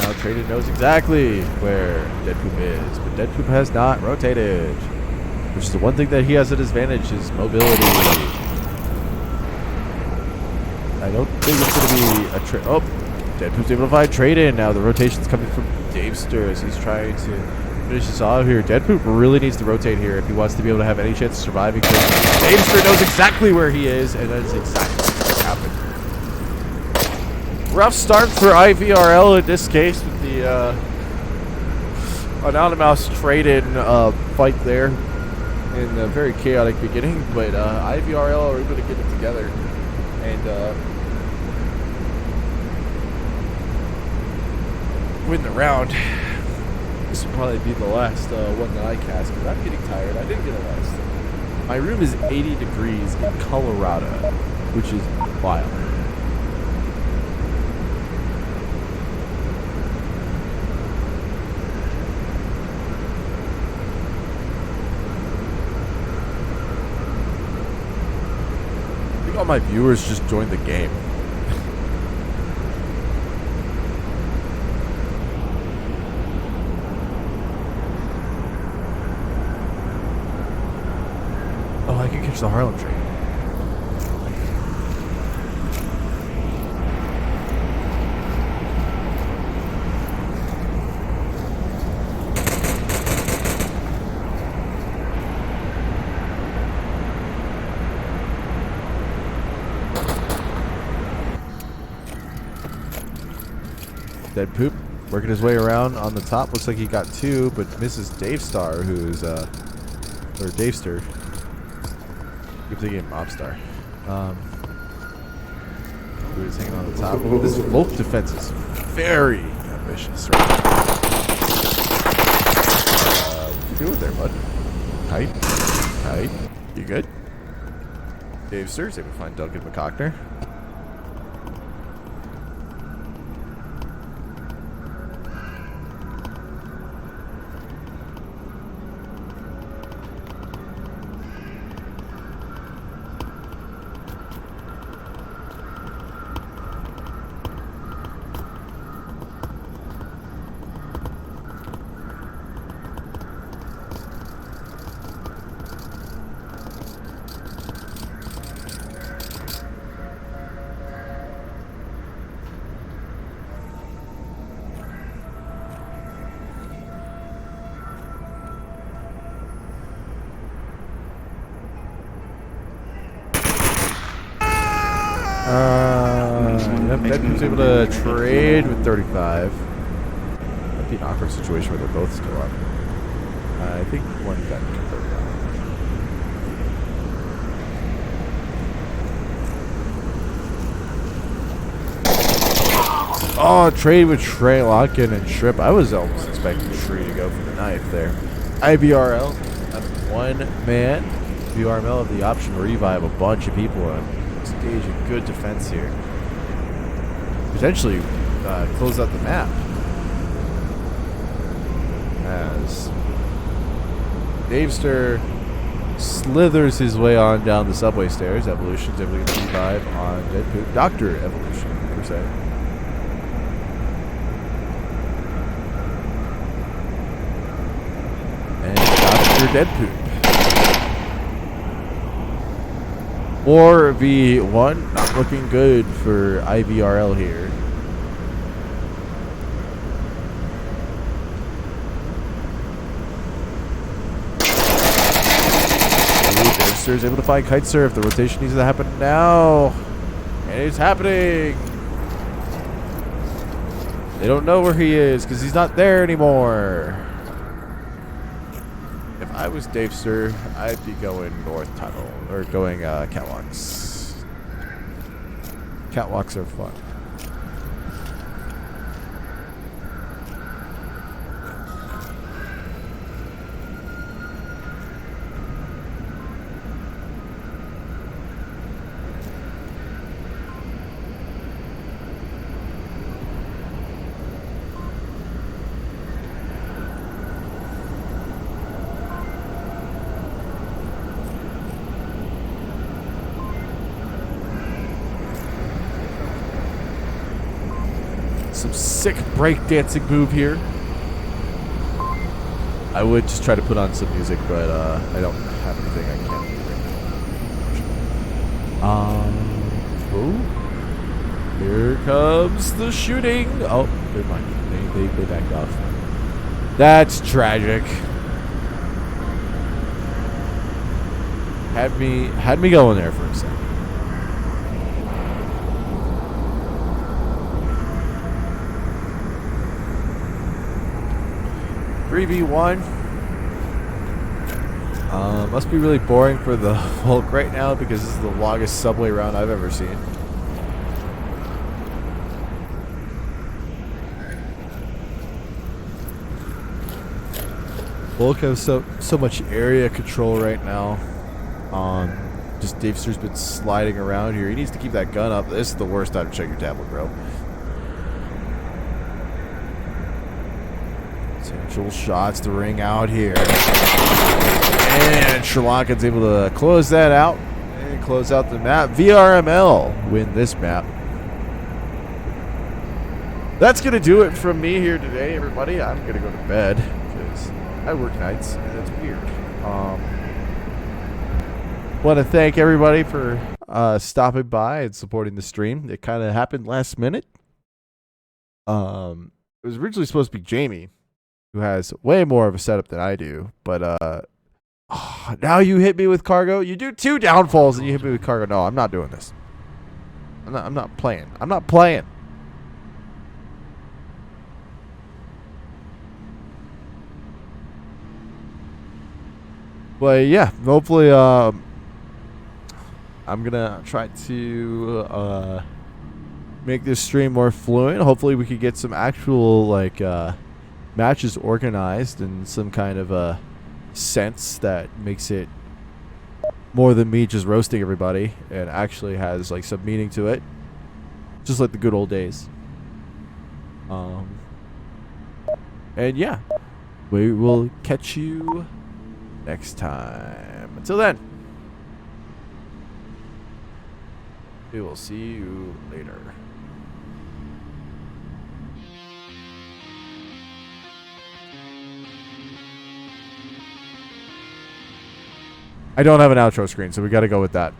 Now Traded knows exactly where Dead Poop is, but Dead Poop has not rotated, which is the one thing that he has at his advantage is mobility. I don't think it's going to be a trade. Oh, Dead Poop's able to find Trade-In. Now the rotation's coming from Davester as he's trying to finish this off here. Dead Poop really needs to rotate here if he wants to be able to have any chance of surviving. Davester knows exactly where he is, and that's exactly what happened. Rough start for IVRL in this case with the anonymous Trade-In fight there in a very chaotic beginning, but IVRL are able to get it together and win the round. This will probably be the last one that I cast because I'm getting tired. I didn't get a last. My room is 80 degrees in Colorado, which is wild. I think all my viewers just joined the game. Oh, I can catch the Harlem train. Dead Poop working his way around on the top. Looks like he got two, but misses Davestar, who's or Davester. Keep thinking Mobstar. Who is hanging on the top. Oh, this Wolf defense is very ambitious right now. What you doing there, bud? Tight. Tight. You good? Davester's able to find Duncan McCockner. Yep, Deadpool's able to trade with 35. Might be an awkward situation where they're both still up. I think one got confirmed now. Oh, trade with Trey Locken and Shrip. I was almost expecting Tree to go for the knife there. IBRL, one man. VRML have the option to revive a bunch of people and stage a good defense here. Potentially close out the map. As Davester slithers his way on down the subway stairs. Evolution's able to get a revive on Dead Poop. Dr. Evolution, per se. And Dr. Dead Poop. 4v1, not looking good for IVRL here. Davester is able to find Kite Surf. The rotation needs to happen now. And it's happening. They don't know where he is because he's not there anymore. If I was Davester, I'd be going North Tunnel, or going Catwalks. Catwalks are fun. Some sick breakdancing move here. I would just try to put on some music, but I don't have anything I can't do right now. Here comes the shooting. Oh, never mind. They backed off. That's tragic. Had me going there for a second. 3v1. Must be really boring for the Hulk right now because this is the longest subway round I've ever seen. Hulk has so much area control right now. Just Davester's been sliding around here. He needs to keep that gun up. This is the worst time to check your tablet, bro. Potential shots to ring out here. And Sri Lankan's able to close that out and close out the map. VRML win this map. That's going to do it from me here today, everybody. I'm going to go to bed because I work nights and it's weird. Want to thank everybody for stopping by and supporting the stream. It kind of happened last minute. It was originally supposed to be Jamie, who has way more of a setup than I do, but now you hit me with cargo. You do 2 downfalls and you hit me with cargo. No, I'm not doing this. I'm not playing. I'm not playing. But yeah, hopefully I'm gonna try to make this stream more fluent. Hopefully we could get some actual like matches organized in some kind of a sense that makes it more than me just roasting everybody and actually has like some meaning to it, just like the good old days. And yeah, we will catch you next time. Until then, we will see you later. I don't have an outro screen, so we got to go with that.